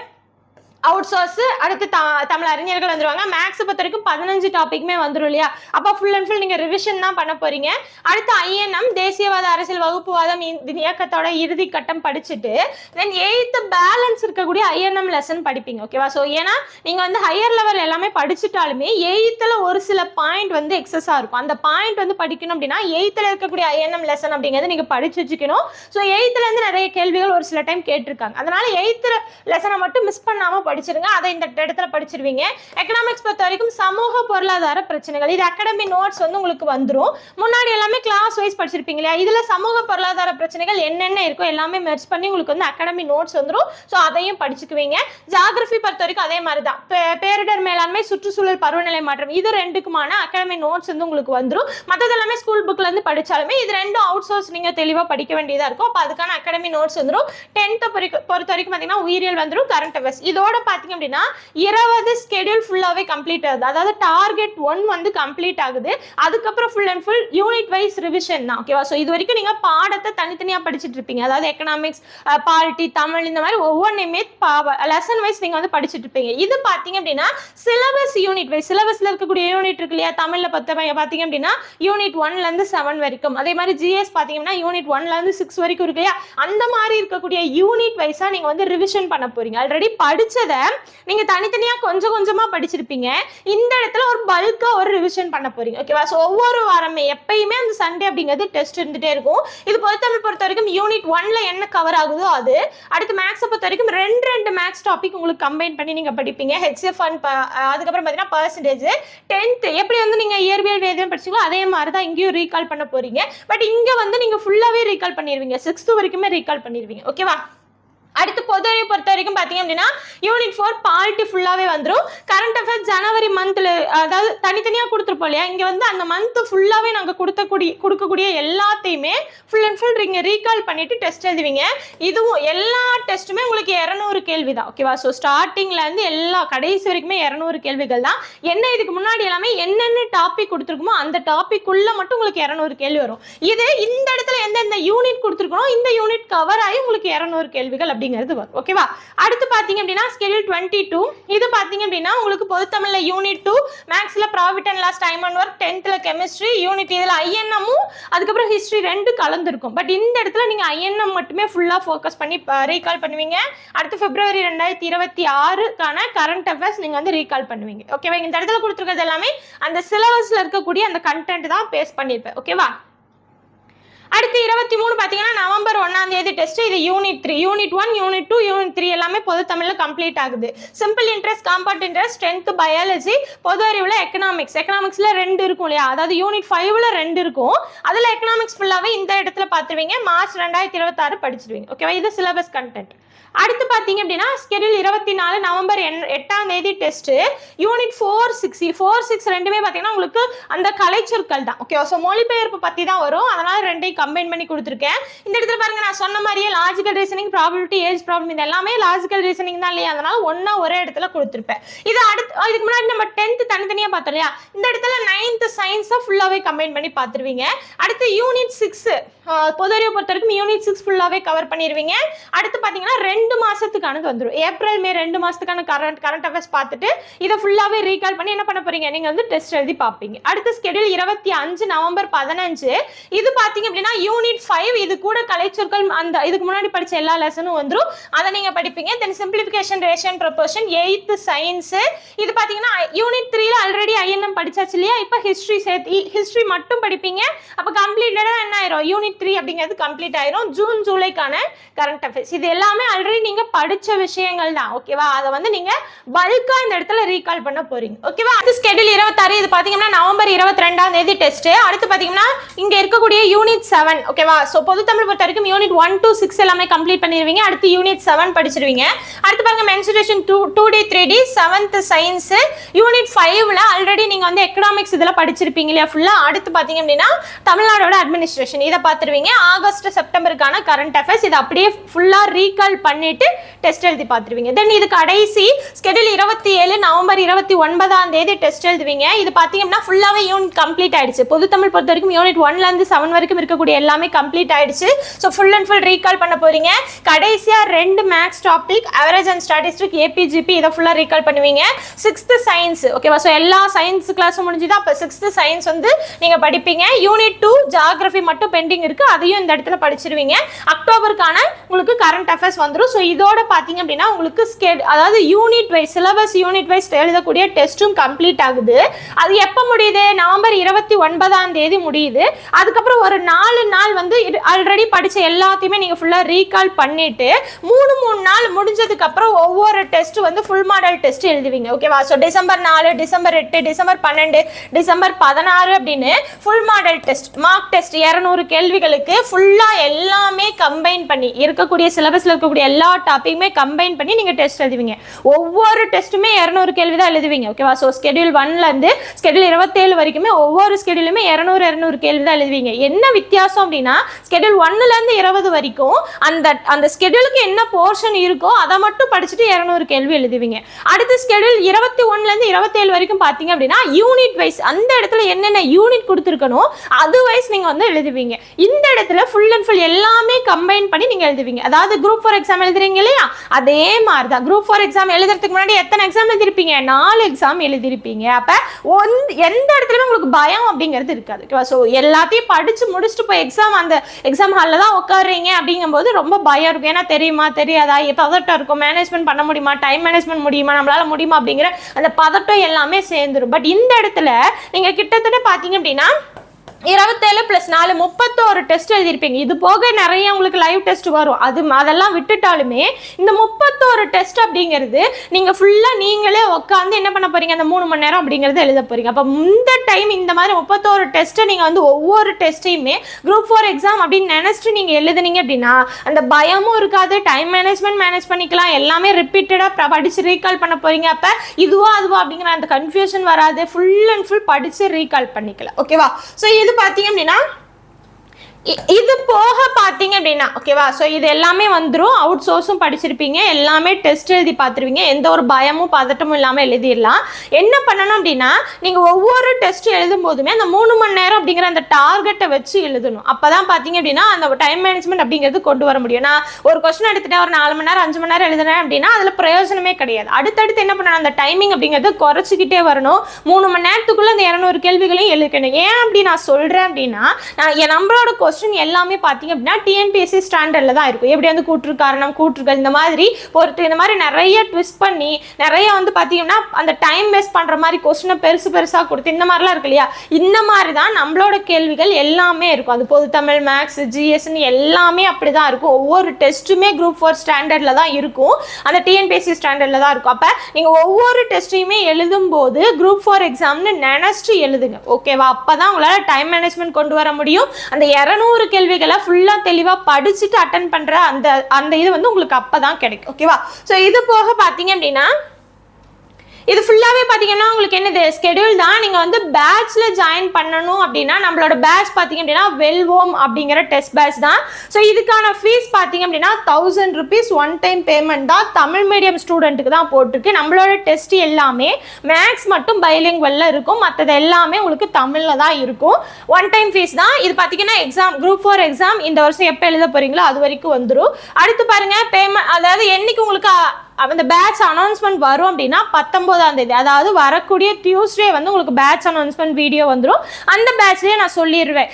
அவுட் சோர்ஸ், அடுத்து தமிழ் அறிஞர்கள் வந்துருவாங்க. மேக்ஸ் பொறுத்த வரைக்கும் 15 டாபிக்மே வந்துடும் இல்லையா? அப்போ ஃபுல் அண்ட் ஃபுல் நீங்க ரிவிஷன் தான் பண்ண போறீங்க. அடுத்து ஐஎன்எம் தேசியவாத அரசியல் வகுப்புவாதம் இயக்கத்தோட இறுதி கட்டம் படிச்சுட்டு தென் 8th பேலன்ஸ் இருக்கக்கூடிய ஐஎன்எம் லெசன் படிப்பீங்க. ஓகேவா? ஸோ ஏன்னா நீங்க வந்து ஹையர் லெவல் எல்லாமே படிச்சுட்டாலுமே 8th ஒரு சில பாயிண்ட் வந்து எக்ஸஸா இருக்கும். அந்த பாயிண்ட் வந்து படிக்கணும் அப்படின்னா 8th இருக்கக்கூடிய ஐஎன்எம் லெசன் அப்படிங்கிறது நீங்க படிச்சு வச்சுக்கணும். ஸோ 8th இருந்து நிறைய கேள்விகள் ஒரு சில டைம் கேட்டிருக்காங்க. அதனால 8th லெசனை மட்டும் மிஸ் பண்ணாம படிச்சிருங்க. அதை இந்த இடத்துல படிச்சிருவீங்க. எக்கனாமிக்ஸ் பொறுத்த வரைக்கும் சமூக பொருளாதார பிரச்சனைகள், இது அகாடமி நோட்ஸ் வந்து உங்களுக்கு வந்துடும். முன்னாடி எல்லாமே கிளாஸ் வைஸ் படிச்சிருப்பீங்க இல்லையா? இதுல சமூக பொருளாதார பிரச்சனைகள் என்னென்ன இருக்கோ எல்லாமே மெர்ஜ் பண்ணி உங்களுக்கு வந்து அகாடமி நோட்ஸ் வந்துடும். ஸோ அதையும் படிச்சுக்குவீங்க. ஜியாகிரபி பொறுத்த வரைக்கும் அதே மாதிரி தான். பேரிடர் மேலாண்மை, சுற்றுச்சூழல், பருவநிலை மாற்றம், இது ரெண்டுக்குமான அகாடமி நோட்ஸ் வந்து உங்களுக்கு வந்துடும். மற்றது எல்லாமே ஸ்கூல் புக்ல இருந்து படிச்சாலுமே இது ரெண்டும் அவுட் சோர்ஸ் நீங்க தெளிவா படிக்க வேண்டியதா இருக்கும். அப்போ அதுக்கான அகாடமி நோட்ஸ் வந்துடும். 10th பொறுத்த வரைக்கும் பாத்தீங்கன்னா உயிரியல் வந்துடும், கரண்ட் அஃபேர்ஸ். இதோட பாத்தீங்க அப்படின்னா 20 ஸ்கெடியூல் ஃபுல்லாவே கம்ப்ளீட் ஆகுது. அதாவது டார்கெட் 1 வந்து கம்ப்ளீட் ஆகுது. அதுக்கப்புறம் full and full unit wise revision தான். ஓகேவா? ஸோ இது வரைக்கும் நீங்க பாடத்தை தனித்தனியா படிச்சுட்டு இருப்பீங்க. அதாவது எக்கனாமிக்ஸ், பாலிட்டி, தமிழ், இந்த மாதிரி ஒவ்வொன்றுமே லெசன் வைஸ் நீங்க வந்து படிச்சுட்டு இருப்பீங்க. இது பாத்தீங்க அப்படின்னா சிலபஸ் யூனிட் வைஸ், சிலபஸ்ல இருக்கக்கூடிய யூனிட் இருக்கு இல்லையா? தமிழ்ல பாத்தீங்க அப்படின்னா யூனிட் 1ல இருந்து 7 வரைக்கும், அதே மாதிரி ஜிஎஸ் பாத்தீங்கன்னா யூனிட் 1ல இருந்து 6 வரைக்கும் இருக்கு இல்லையா? அந்த மாதிரி இருக்கக்கூடிய யூனிட் வைஸா நீங்க வந்து ரிவிஷன் பண்ண போறீங்க. ஆல்ரெடி படிச்சதை நீங்க தனித்தனியா கொஞ்சம் கொஞ்சமா படிச்சிருப்பீங்க. இந்த இடத்துல ஒரு பல்கா ஒரு ரிவிஷன் பண்ண போறீங்க. ஓகேவா? ஸோ ஒவ்வொரு வாரமே எப்பயுமே அந்த சண்டே அப்படிங்கிறது டெஸ்ட் இருந்துட்டே இருக்கும். இது பொறுத்த வரைக்கும் யூனிட் 1ல என்ன கவர் ஆகுதோ அது. அடுத்து மேக்ஸை பொறுத்த வரைக்கும் ரெண்டு மேக்ஸ் டாபிக் உங்களுக்கு கம்பைன் பண்ணி நீங்க படிப்பீங்க. ஹெச்எஃப் அண்ட் அதுக்கப்புறம் பார்த்தீங்கன்னா பர்சன்டேஜ். 10th எப்படி வந்து நீங்க இயற்பியல் வேதியியல் படிச்சீங்களோ அதே மாதிரி தான் இங்கேயும் ரீகால் பண்ண போறீங்க. பட் இங்க வந்து நீங்க ஃபுல்லாவே ரீகால் பண்ணிடுவீங்க. 6th வரைக்குமே ரீகால் பண்ணிடுவீங்க. ஓகேவா? அடுத்து பொது அறிவு பொறுத்த வரைக்கும் பார்த்தீங்க அப்படின்னா யூனிட் 4 பாலிட்டி ஃபுல்லாவே வந்துடும். கரண்ட் அஃபேர்ஸ் ஜனவரி மந்த்ல, அதாவது தனித்தனியாக கொடுத்துருப்போம் இல்லையா? இங்கே வந்து அந்த மந்த் ஃபுல்லாவே நாங்கள் கொடுக்கக்கூடிய எல்லாத்தையுமே ஃபுல் அண்ட் ஃபுல் நீங்கள் ரீகால் பண்ணிட்டு டெஸ்ட் எழுதுவீங்க. இதுவும் எல்லா டெஸ்ட்டுமே உங்களுக்கு 200 கேள்வி தான். ஓகேவா? ஸோ ஸ்டார்டிங்ல இருந்து எல்லா கடைசி வரைக்குமே 200 கேள்விகள் தான். என்ன இதுக்கு முன்னாடி எல்லாமே என்னென்ன டாபிக் கொடுத்துருக்குமோ அந்த டாபிக் உள்ள மட்டும் உங்களுக்கு 200 கேள்வி வரும். இது இந்த இடத்துல எந்தெந்த யூனிட் கொடுத்துருக்கணும் இந்த யூனிட் கவர் ஆகி உங்களுக்கு 200 கேள்விகள் அப்படிங்கிறது வரும். ஓகேவா? அடுத்து பாத்தீங்க அப்படின்னா ஸ்கெடியூல் 22. இது பாத்தீங்க அப்படின்னா உங்களுக்கு பொதுத்தமிழ்ல யூனிட் 2, மேக்ஸ்ல profit and loss, time and work, 10th chemistry unit, இதுல ஐஎன்எம்மும் அதுக்கப்புறம் ஹிஸ்டரி 2 கலந்துருக்கும். பட் இந்த இடத்துல நீங்க ஐஎன்எம் மட்டுமே ஃபுல்லா ஃபோக்கஸ் பண்ணி ரீகால் பண்ணுவீங்க. அடுத்து பிப்ரவரி 2026க்கான கரண்ட் அஃபேர்ஸ் நீங்க வந்து ரீகால் பண்ணுவீங்க. ஓகேவா? இந்த இடத்துல கொடுத்துருக்கிறது எல்லாமே அந்த சிலபஸ்ல இருக்கக்கூடிய அந்த கண்டென்ட் தான் பேஸ் பண்ணிருப்பேன். ஓகேவா? அடுத்து 23 பார்த்தீங்கன்னா நவம்பர் 1ஆம் தேதி டெஸ்ட். இது யூனிட் 3, யூனிட் 1, யூனிட் 2, யூனிட் 3 எல்லாமே பொது தமிழ்ல கம்ப்ளீட் ஆகுது. Simple interest, compound interest, 10th biology, பொது அறிவுல எக்கனாமிக்ஸ்ல 2 இருக்கும் இல்லையா? அதாவது யூனிட் 5ல 2 இருக்கும். அதுல எக்கனாமிக்ஸ் ஃபுல்லாவே இந்த இடத்துல பார்த்துருவீங்க. மார்ச் 2026 படிச்சிருவீங்க. ஓகேவா? இது சிலபஸ் கண்டென்ட். அடுத்து பாத்தீங்க அப்படின்னா ஸ்கெடியூல் 24 நவம்பர் 8ஆம் தேதி டெஸ்ட். யூனிட் 4, 6 ரெண்டுமே பாத்தீங்கன்னா உங்களுக்கு அந்த கலைச்சொற்கள் தான். ஓகே? ஸோ மொழிபெயர்ப்பு பத்தி தான் வரும். அதனால ரெண்டையும் கம்பைன் பண்ணி கொடுத்துருக்கேன். இந்த இடத்துல பாருங்க, நான் சொன்ன மாதிரியே logical reasoning, probability, age problem, இது எல்லாமே லாஜிக்கல் ரீசனிங் தான் இல்லையா? அதனால ஒன்னா ஒரே இடத்துல கொடுத்துருப்பேன். இது இதுக்கு முன்னாடி நம்ம 10th தனித்தனியா பார்த்தோம் இல்லையா? இந்த இடத்துல 9th சயின்ஸை ஃபுல்லாவே கம்பைன் பண்ணி பார்த்துருவீங்க. அடுத்து யூனிட் 6 பொது அறிவை பொறுத்த வரைக்கும் யூனிட் 6 ஃபுல்லாவே கவர் பண்ணிடுவீங்க. அடுத்து பாத்தீங்கன்னா 2 மாசத்துக்கானது வந்துடும். ஏப்ரல் மே 2 மாசத்துக்கான கரண்ட் அஃபேர்ஸ் பார்த்துட்டு இதை ஃபுல்லாவே ரீகால் பண்ணி என்ன பண்ண போறீங்க? நீங்க வந்து டெஸ்ட் எழுதி பார்ப்பீங்க. அடுத்து ஸ்கெடியூல் 25 நவம்பர் 15. இது பாத்தீங்க அப்படின்னா யூனிட் 5, இது கூட கலைச்சொற்கள் அந்த இதுக்கு முன்னாடி படிச்ச எல்லா லெசனும் வந்துடும். அதை நீங்க படிப்பீங்க. Then simplification, ration, proportion, 8th science. இது பாத்தீங்கன்னா யூனிட் 3ல ஆல்ரெடி ஐஎன்எம் படிச்சாச்சு இல்லையா? இப்போ ஹிஸ்டரி சேர்த்து ஹிஸ்டரி மட்டும் படிப்பீங்க. அப்ப கம்ப்ளீட்டடா என்ன ஆயிரும்? யூனிட் 3 அப்படிங்கிறது கம்ப்ளீட் ஆயிரும். ஜூன் ஜூலைக்கான கரண்ட் அஃபேர்ஸ். இது எல்லாமே ஆல்ரெடி நீங்க படிச்ச விஷயங்கள் தான். ஓகேவா? அதை வந்து நீங்க பல்கா இந்த இடத்துல ரீகால் பண்ண போறீங்க. ஓகேவா? அடுத்து ஸ்கெடியூல் 26. இது பாத்தீங்கன்னா நவம்பர் 22ஆம் தேதி டெஸ்ட். அடுத்து பாத்தீங்கன்னா இங்க இருக்கக்கூடிய யூனிட் 7. ஓகேவா? சோ பொது தமிழ் பொறுத்த வரைக்கும் யூனிட் 1 to 6 எல்லாமே கம்ப்ளீட் பண்ணிடுவீங்க. அடுத்து யூனிட் 7 படிச்சிருவீங்க. அடுத்து பாருங்க mensuration 2D 3D 7th science. Unit 5ல ஆல்ரெடி நீங்க வந்து எக்கனாமிக்ஸ் இதெல்லாம் படிச்சிருப்பீங்க இல்லையா? ஃபுல்லா. அடுத்து பாத்தீங்க அப்படின்னா தமிழ்நாடோட அட்மினிஸ்ட்ரேஷன், இதை பார்த்துருவீங்க. ஆகஸ்ட் செப்டம்பருக்கான கரண்ட் அஃபேர்ஸ். இதை அப்படியே ஃபுல்லா ரீகால் பண்ணி பண்ணிட்டு டெஸ்ட் எழுதி பார்த்துருவீங்க. தென் இது கடைசி ஸ்கெடியூல் 27 நவம்பர் 29ஆம் தேதி டெஸ்ட் எழுதுவீங்க. இது பார்த்தீங்கன்னா ஃபுல்லாகவே யூனிட் கம்ப்ளீட் ஆயிடுச்சு. பொதுத்தமிழ் பொறுத்த வரைக்கும் யூனிட் 1லேருந்து 7 வரைக்கும் இருக்கக்கூடிய எல்லாமே கம்ப்ளீட் ஆயிடுச்சு. So full and full recall பண்ண போறீங்க. கடைசியாக 2 maths topic average and statistic AP GP இதை ஃபுல்லாக ரீகால் பண்ணுவீங்க. 6th சயின்ஸ் ஓகேவா. ஸோ எல்லா சயின்ஸ் கிளாஸும் முடிஞ்சுது. அப்போ 6th சயின்ஸ் வந்து நீங்கள் படிப்பீங்க. யூனிட் 2 ஜியாகிரபி மட்டும் பெண்டிங் இருக்கு, அதையும் இந்த இடத்துல படிச்சிருவீங்க. அக்டோபருக்கான உங்களுக்கு கரண்ட் அஃபேர்ஸ் வந்துடும். ஸோ இதோட பார்த்தீங்க அப்படின்னா உங்களுக்கு அதாவது unit wise syllabus unit wise எழுதக்கூடிய டெஸ்ட்டும் கம்ப்ளீட் ஆகுது. அது எப்போ முடியுது? நவம்பர் 29ஆம் தேதி முடியுது. அதுக்கப்புறம் ஒரு 4 நாள் வந்து ஆல்ரெடி படிச்ச எல்லாத்தையுமே நீங்க ஃபுல்லா ரீகால் பண்ணிட்டு 3 நாள் முடிஞ்சதுக்கு அப்புறம் ஒவ்வொரு டெஸ்ட் வந்து ஃபுல் மாடல் டெஸ்ட் எழுதுவீங்க. ஓகேவா. So December 4, December 8, December 12, December 16 அப்படின்னு full model test mark test 200 கேள்விகளுக்கு ஃபுல்லா எல்லாமே கம்பைன் பண்ணி இருக்கக்கூடிய சிலபஸ்ல இருக்கக்கூடிய எல்லா டாபிக்குமே கம்பைன் பண்ணி நீங்க டெஸ்ட் எழுதுவீங்க. ஒவ்வொரு டெஸ்ட்டுமே 200 கேள்வி தான் எழுதுவீங்க. ஓகேவா. ஸோ ஸ்கெடியூல் 1ல இருந்து ஸ்கெடியூல் 27 வரைக்குமே ஒவ்வொரு ஸ்கெடியூலுமே 200 கேள்வி தான் எழுதுவீங்க. என்ன வித்தியாசம் அப்படின்னா ஸ்கெடியூல் 1ல இருந்து 20 வரைக்கும் அந்த ஸ்கெடியூலுக்கு என்ன போர்ஷன் இருக்கோ அதை மட்டும் படிச்சுட்டு 200 கேள்வி எழுதுவீங்க. அடுத்து ஸ்கெடியூல் 21ல இருந்து 27 வரைக்கும் பாத்தீங்க அப்படின்னா யூனிட் வைஸ் அந்த இடத்துல என்னென்ன யூனிட் கொடுத்துருக்கணும் அது வைஸ் நீங்க வந்து எழுதுவீங்க. இந்த இடத்துல ஃபுல் அண்ட் ஃபுல் எல்லாமே கம்பைன் பண்ணி நீங்க எழுதுவீங்க. அதாவது குரூப் 4 எக்ஸாம் எழுதுறீங்க இல்லையா, அதே மாதிரி தான். குரூப் 4 எக்ஸாம் எழுதுறதுக்கு முன்னாடி எத்தனை எக்ஸாம் எழுதிருப்பீங்க? 4 எக்ஸாம் எழுதிருப்பீங்க. அப்ப எந்த இடத்துல உங்களுக்கு பயம் அப்படிங்கிறது இருக்காது. ஸோ எல்லாத்தையும் படிச்சு முடிச்சுட்டு போய் அந்த எக்ஸாம் ஹாலில் தான் உட்காடுறீங்க அப்படிங்கும்போது ரொம்ப பயம் இருக்கும். ஏன்னா தெரியுமா தெரியாதா, பதட்டம் இருக்கும், மேனேஜ்மெண்ட் பண்ண முடியுமா, டைம் மேனேஜ்மெண்ட் முடியுமா, நம்மளால முடியுமா அப்படிங்கிற அந்த பதட்டம் எல்லாமே சேர்ந்துடும். பட் இந்த இடத்துல நீங்க கிட்டத்தட்ட பாத்தீங்க அப்படின்னா 27 + 4 31 டெஸ்ட் எழுதிருப்பீங்க. இது போக நிறைய உங்களுக்கு லைவ் டெஸ்ட் வரும். அதெல்லாம் விட்டுட்டாலுமே இந்த 31 டெஸ்ட் அப்படிங்கிறது நீங்க ஃபுல்லா நீங்களே உட்காந்து என்ன பண்ண போறீங்க, அந்த 3 மணி நேரம் அப்படிங்கறது எழுத போறீங்க. அப்ப இந்த டைம் இந்த மாதிரி 31 டெஸ்ட் நீங்க வந்து ஒவ்வொரு டெஸ்டையுமே குரூப் 4 எக்ஸாம் அப்படின்னு நினைச்சிட்டு நீங்க எழுதுனீங்க அப்படின்னா அந்த பயமும் இருக்காது, டைம் மேனேஜ் பண்ணிக்கலாம், எல்லாமே ரிப்பீட்டடா படிச்சு ரீகால் பண்ண போறீங்க. அப்ப இதுவா அதுவா அப்படிங்கிற அந்த கன்ஃபியூஷன் வராது. ஃபுல் அண்ட் ஃபுல் படிச்சு ரீகால் பண்ணிக்கலாம். ஓகேவா. ஸோ இது பாத்தீங்க அப்படின்னா இது போக பாத்தீங்க அப்படின்னா ஓகேவா. ஸோ இது எல்லாமே வந்துடும். அவுட் சோர்ஸும் படிச்சிருப்பீங்க, எல்லாமே டெஸ்ட் எழுதி பார்த்துருவீங்க. எந்த ஒரு பயமும் பதட்டமும் இல்லாமல் எழுதிடலாம். என்ன பண்ணணும் அப்படின்னா நீங்கள் ஒவ்வொரு டெஸ்ட் எழுதும் போதுமே அந்த 3 மணி நேரம் அப்படிங்கிற அந்த டார்கெட்டை வச்சு எழுதணும். அப்போதான் பார்த்தீங்க அப்படின்னா அந்த டைம் மேனேஜ்மெண்ட் அப்படிங்கிறது கொண்டு வர முடியும். நான் ஒரு கொஸ்டின் எடுத்துட்டேன், ஒரு 4 மணி நேரம் 5 மணி நேரம் எழுதுனேன் அப்படின்னா அதில் பிரயோஜனமே கிடையாது. அடுத்தடுத்து என்ன பண்ணணும், அந்த டைமிங் அப்படிங்கிறது குறைச்சிக்கிட்டே வரணும். 3 மணி நேரத்துக்குள்ள அந்த 200 கேள்விகளையும் எழுதணும். ஏன் அப்படி நான் சொல்கிறேன் அப்படின்னா நம்மளோட கொஸ்டின் எல்லாமே பாத்தீங்க அப்படின்னா டிஎன்பிஎஸ்சி ஸ்டாண்டர்ட்ல தான் இருக்கும். எப்படி வந்து கூற்று காரணம் கூற்றுகள் இந்த மாதிரி பொறுத்து இந்த மாதிரி நிறைய ட்விஸ்ட் பண்ணி நிறைய வந்து பாத்தீங்கன்னா அந்த டைம் வேஸ்ட் பண்ற மாதிரி கொஸ்டினை பெருசா கொடுத்து இந்த மாதிரிலாம் இருக்கு இல்லையா. இந்த மாதிரி தான் நம்மளோட கேள்விகள் எல்லாமே இருக்கும். அது பொது தமிழ், மேக்ஸ், ஜிஎஸ்ன்னு எல்லாமே அப்படிதான் இருக்கும். ஒவ்வொரு டெஸ்ட்டுமே குரூப் 4 ஸ்டாண்டர்ட்ல தான் இருக்கும், அந்த டிஎன்பிஎஸ்சி ஸ்டாண்டர்ட்ல தான் இருக்கும். அப்ப நீங்க ஒவ்வொரு டெஸ்ட்டையுமே எழுதும் போது குரூப் 4 எக்ஸாம்னு நினைச்சிட்டு எழுதுங்க. ஓகேவா. அப்பதான் உங்களால டைம் மேனேஜ்மெண்ட் கொண்டு வர முடியும். அந்த 200 கேள்விகளை ஃபுல்லா தெளிவா படிச்சுட்டு அட்டெண்ட் பண்ற அந்த இது வந்து உங்களுக்கு அப்பதான் கிடைக்கும். ஓகேவா. சோ இது போக பாத்தீங்க அப்படின்னா இது ஃபுல்லாவே பாத்தீங்கன்னா உங்களுக்கு என்னது ஸ்கெடியூல் தான். நீங்க வந்து பேட்ச்ல ஜாயின் பண்ணணும் அப்படின்னா நம்மளோட பேட்ச் பாத்தீங்க அப்படின்னா வெல்வோம் அப்படிங்கிற டெஸ்ட் பேட்ச் தான். ஸோ இதுக்கான ஃபீஸ் பாத்தீங்க அப்படின்னா 1000 rupees ஒன் டைம் பேமெண்ட் தான். தமிழ் மீடியம் ஸ்டூடெண்ட்டுக்கு தான் போட்டிருக்கு. நம்மளோட டெஸ்ட் எல்லாமே மேக்ஸ் மட்டும் பைலிங்குவல்ல இருக்கும், மற்றது எல்லாமே உங்களுக்கு தமிழ்ல தான் இருக்கும். ஒன் டைம் ஃபீஸ் தான். இது பாத்தீங்கன்னா எக்ஸாம் குரூப் 4 எக்ஸாம் இந்த வருஷம் எப்போ எழுத போறீங்களோ அது வரைக்கும் வந்துடும். அடுத்து பாருங்க பேமெண்ட், அதாவது என்னைக்கு உங்களுக்கு அந்த பேட்ச் அனௌன்ஸ்மெண்ட் வரும் அப்படின்னா 19ஆம் தேதி, அதாவது வரக்கூடிய டியூஸ்டே வந்து உங்களுக்கு பேட்ச் அனௌன்ஸ்மெண்ட் வீடியோ வந்துடும். அந்த பேட்ச்லேயே நான் சொல்லிடுவேன்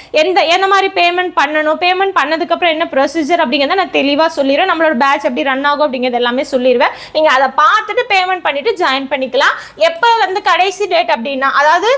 எந்த மாதிரி பேமெண்ட் பண்ணணும், பேமெண்ட் பண்ணதுக்கப்புறம் என்ன ப்ரொசீஜர் அப்படிங்கிறத நான் தெளிவாக சொல்லிடுவேன். நம்மளோட பேட்ச் எப்படி ரன் ஆகும் அப்படிங்கிறது எல்லாமே சொல்லிடுவேன். நீங்கள் அதை பார்த்துட்டு பேமெண்ட் பண்ணிட்டு ஜாயின் பண்ணிக்கலாம். எப்போ வந்து கடைசி டேட் அப்படின்னா, அதாவது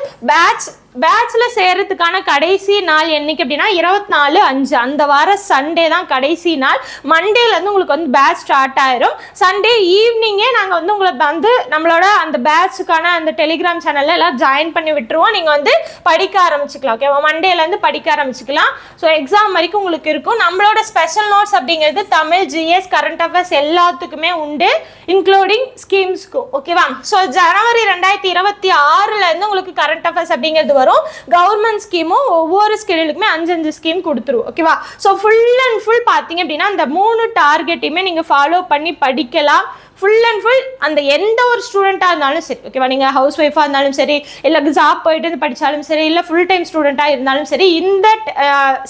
பேட்ச்ல சேர்றதுக்கான கடைசி நாள் என்னைக்கு அப்படின்னா 24/5 அந்த வார சண்டே தான் கடைசி நாள். மண்டேல இருந்து உங்களுக்கு வந்து பேட்ச் ஸ்டார்ட் ஆயிரும். சண்டே ஈவினிங்கே நாங்க வந்து உங்களை வந்து நம்மளோட அந்த பேட்சுக்கான அந்த டெலிகிராம் சேனல்ல எல்லாம் ஜாயின் பண்ணி விட்டுருவோம். நீங்க வந்து படிக்க ஆரம்பிச்சுக்கலாம். ஓகேவா. மண்டேல இருந்து படிக்க ஆரம்பிச்சுக்கலாம். ஸோ எக்ஸாம் வரைக்கும் உங்களுக்கு இருக்கும். நம்மளோட ஸ்பெஷல் நோட்ஸ் அப்படிங்கிறது தமிழ், ஜிஎஸ், கரண்ட் அஃபேர்ஸ் எல்லாத்துக்குமே உண்டு, இன்க்ளூடிங் ஸ்கீம்ஸ்க்கும். ஓகேவா. ஸோ ஜனவரி 2026 இருந்து உங்களுக்கு கரண்ட் அஃபேர்ஸ் அப்படிங்கிறது வரும். வரும். கவர்மெண்ட் ஸ்கீமும் ஒவ்வொரு ஸ்கெடியூலுக்குமே 5 ஸ்கீம் கொடுத்துரும். ஓகேவா? ஸோ ஃபுல் அண்ட் ஃபுல் பார்த்தீங்க அப்படின்னா அந்த 3 டார்கெட்டையுமே நீங்கள் ஃபாலோ பண்ணி படிக்கலாம். ஃபுல் அண்ட் ஃபுல் அந்த எந்த ஒரு ஸ்டூடெண்ட்டாக இருந்தாலும் சரி, ஓகேவா, நீங்கள் ஹவுஸ் ஒய்ஃபாக இருந்தாலும் சரி, இல்லை ஜாப் போயிட்டு படித்தாலும் சரி, இல்லை ஃபுல் டைம் ஸ்டூடெண்ட்டாக இருந்தாலும் சரி, இந்த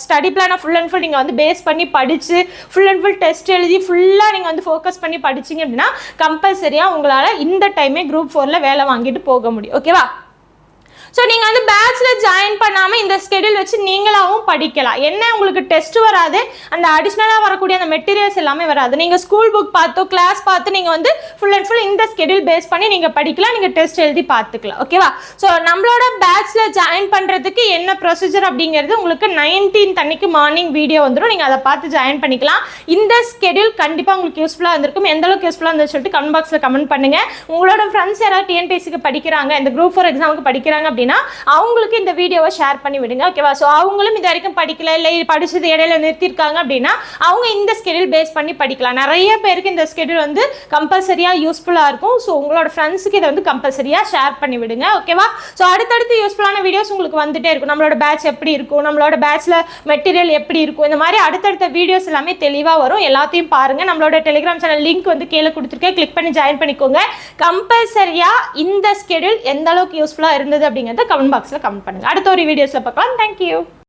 ஸ்டடி பிளானை ஃபுல் அண்ட் ஃபுல் நீங்கள் வந்து பேஸ் பண்ணி படித்து ஃபுல் அண்ட் ஃபுல் டெஸ்ட் எழுதி ஃபுல்லாக நீங்கள் வந்து ஃபோக்கஸ் பண்ணி படிச்சிங்க அப்படின்னா கம்பல்சரியாக உங்களால் இந்த டைமே குரூப் 4ல் வேலை வாங்கிட்டு போக முடியும். ஓகேவா? ஸோ நீங்கள் வந்து பேட்சில் ஜாயின் பண்ணாமல் இந்த ஸ்கெடியூல் வச்சு நீங்களாகவும் படிக்கலாம். என்ன உங்களுக்கு டெஸ்ட் வராது, அந்த அடிஷ்னலாக வரக்கூடிய அந்த மெட்டீரியல்ஸ் எல்லாமே வராது. நீங்கள் ஸ்கூல் புக் பார்த்தோ கிளாஸ் பார்த்து நீங்கள் வந்து ஃபுல் அண்ட் ஃபுல் இந்த ஸ்கெடியூல் பேஸ் பண்ணி நீங்கள் படிக்கலாம், நீங்கள் டெஸ்ட் எழுதி பார்த்துக்கலாம். ஓகேவா? ஸோ நம்மளோட பேட்சில் ஜாயின் பண்ணுறதுக்கு என்ன ப்ரொசீஜர் அப்படிங்கிறது உங்களுக்கு 19th அன்னைக்கு மார்னிங் வீடியோ வந்துடும். நீங்கள் அதை பார்த்து ஜாயின் பண்ணிக்கலாம். இந்த ஸ்கெடியூல் கண்டிப்பாக உங்களுக்கு யூஸ்ஃபுல்லாக இருந்திருக்கும். எந்த அளவுக்கு யூஸ்ஃபுல்லாக இருந்துச்சு சொல்லிட்டு கமெண்ட் பாக்ஸில் கமெண்ட் பண்ணுங்கள். உங்களோட ஃப்ரெண்ட்ஸ் யாராவது டிஎன்பிஎஸ்சிக்கு படிக்கிறாங்க, இந்த குரூப் 4 எக்ஸாமுக்கு படிக்கிறாங்க அப்படின்னா அவங்களுக்கு இந்த வீடியோவை ஷேர் பண்ணி விடுங்க. ஓகேவா? ஸோ அவங்களும் இது வரைக்கும் படிக்கல, இல்லை படிச்சது இடையில நிறுத்திருக்காங்க அப்படின்னா அவங்க இந்த ஸ்கெடியூல் பேஸ் பண்ணி படிக்கலாம். நிறைய பேருக்கு இந்த ஸ்கெடியூல் வந்து கம்பல்சரியாக யூஸ்ஃபுல்லாக இருக்கும். ஸோ உங்களோட ஃப்ரெண்ட்ஸுக்கு இதை வந்து கம்பல்சரியாக ஷேர் பண்ணி விடுங்க. ஓகேவா? ஸோ அடுத்தடுத்து யூஸ்ஃபுல்லான வீடியோஸ் உங்களுக்கு வந்துட்டே இருக்கும். நம்மளோட பேட்ச் எப்படி இருக்கும், நம்மளோட பேட்ச்சில் மெட்டீரியல் எப்படி இருக்கும், இந்த மாதிரி அடுத்தடுத்த வீடியோஸ் எல்லாமே தெளிவாக வரும். எல்லாத்தையும் பாருங்கள். நம்மளோட டெலிகிராம் சேனல் லிங்க் வந்து கீழே கொடுத்துருக்கேன், கிளிக் பண்ணி ஜாயின் பண்ணிக்கோங்க. கம்பல்சரியாக இந்த ஸ்கெடியூல் எந்த அளவுக்கு யூஸ்ஃபுல்லாக இருந்தது அப்படிங்கிறத கமெண்ட் பாக்ஸில் கமெண்ட் பண்ணுங்கள். அடுத்த ஒரு வீடியோஸில் பார்க்கலாம். தேங்க்யூ.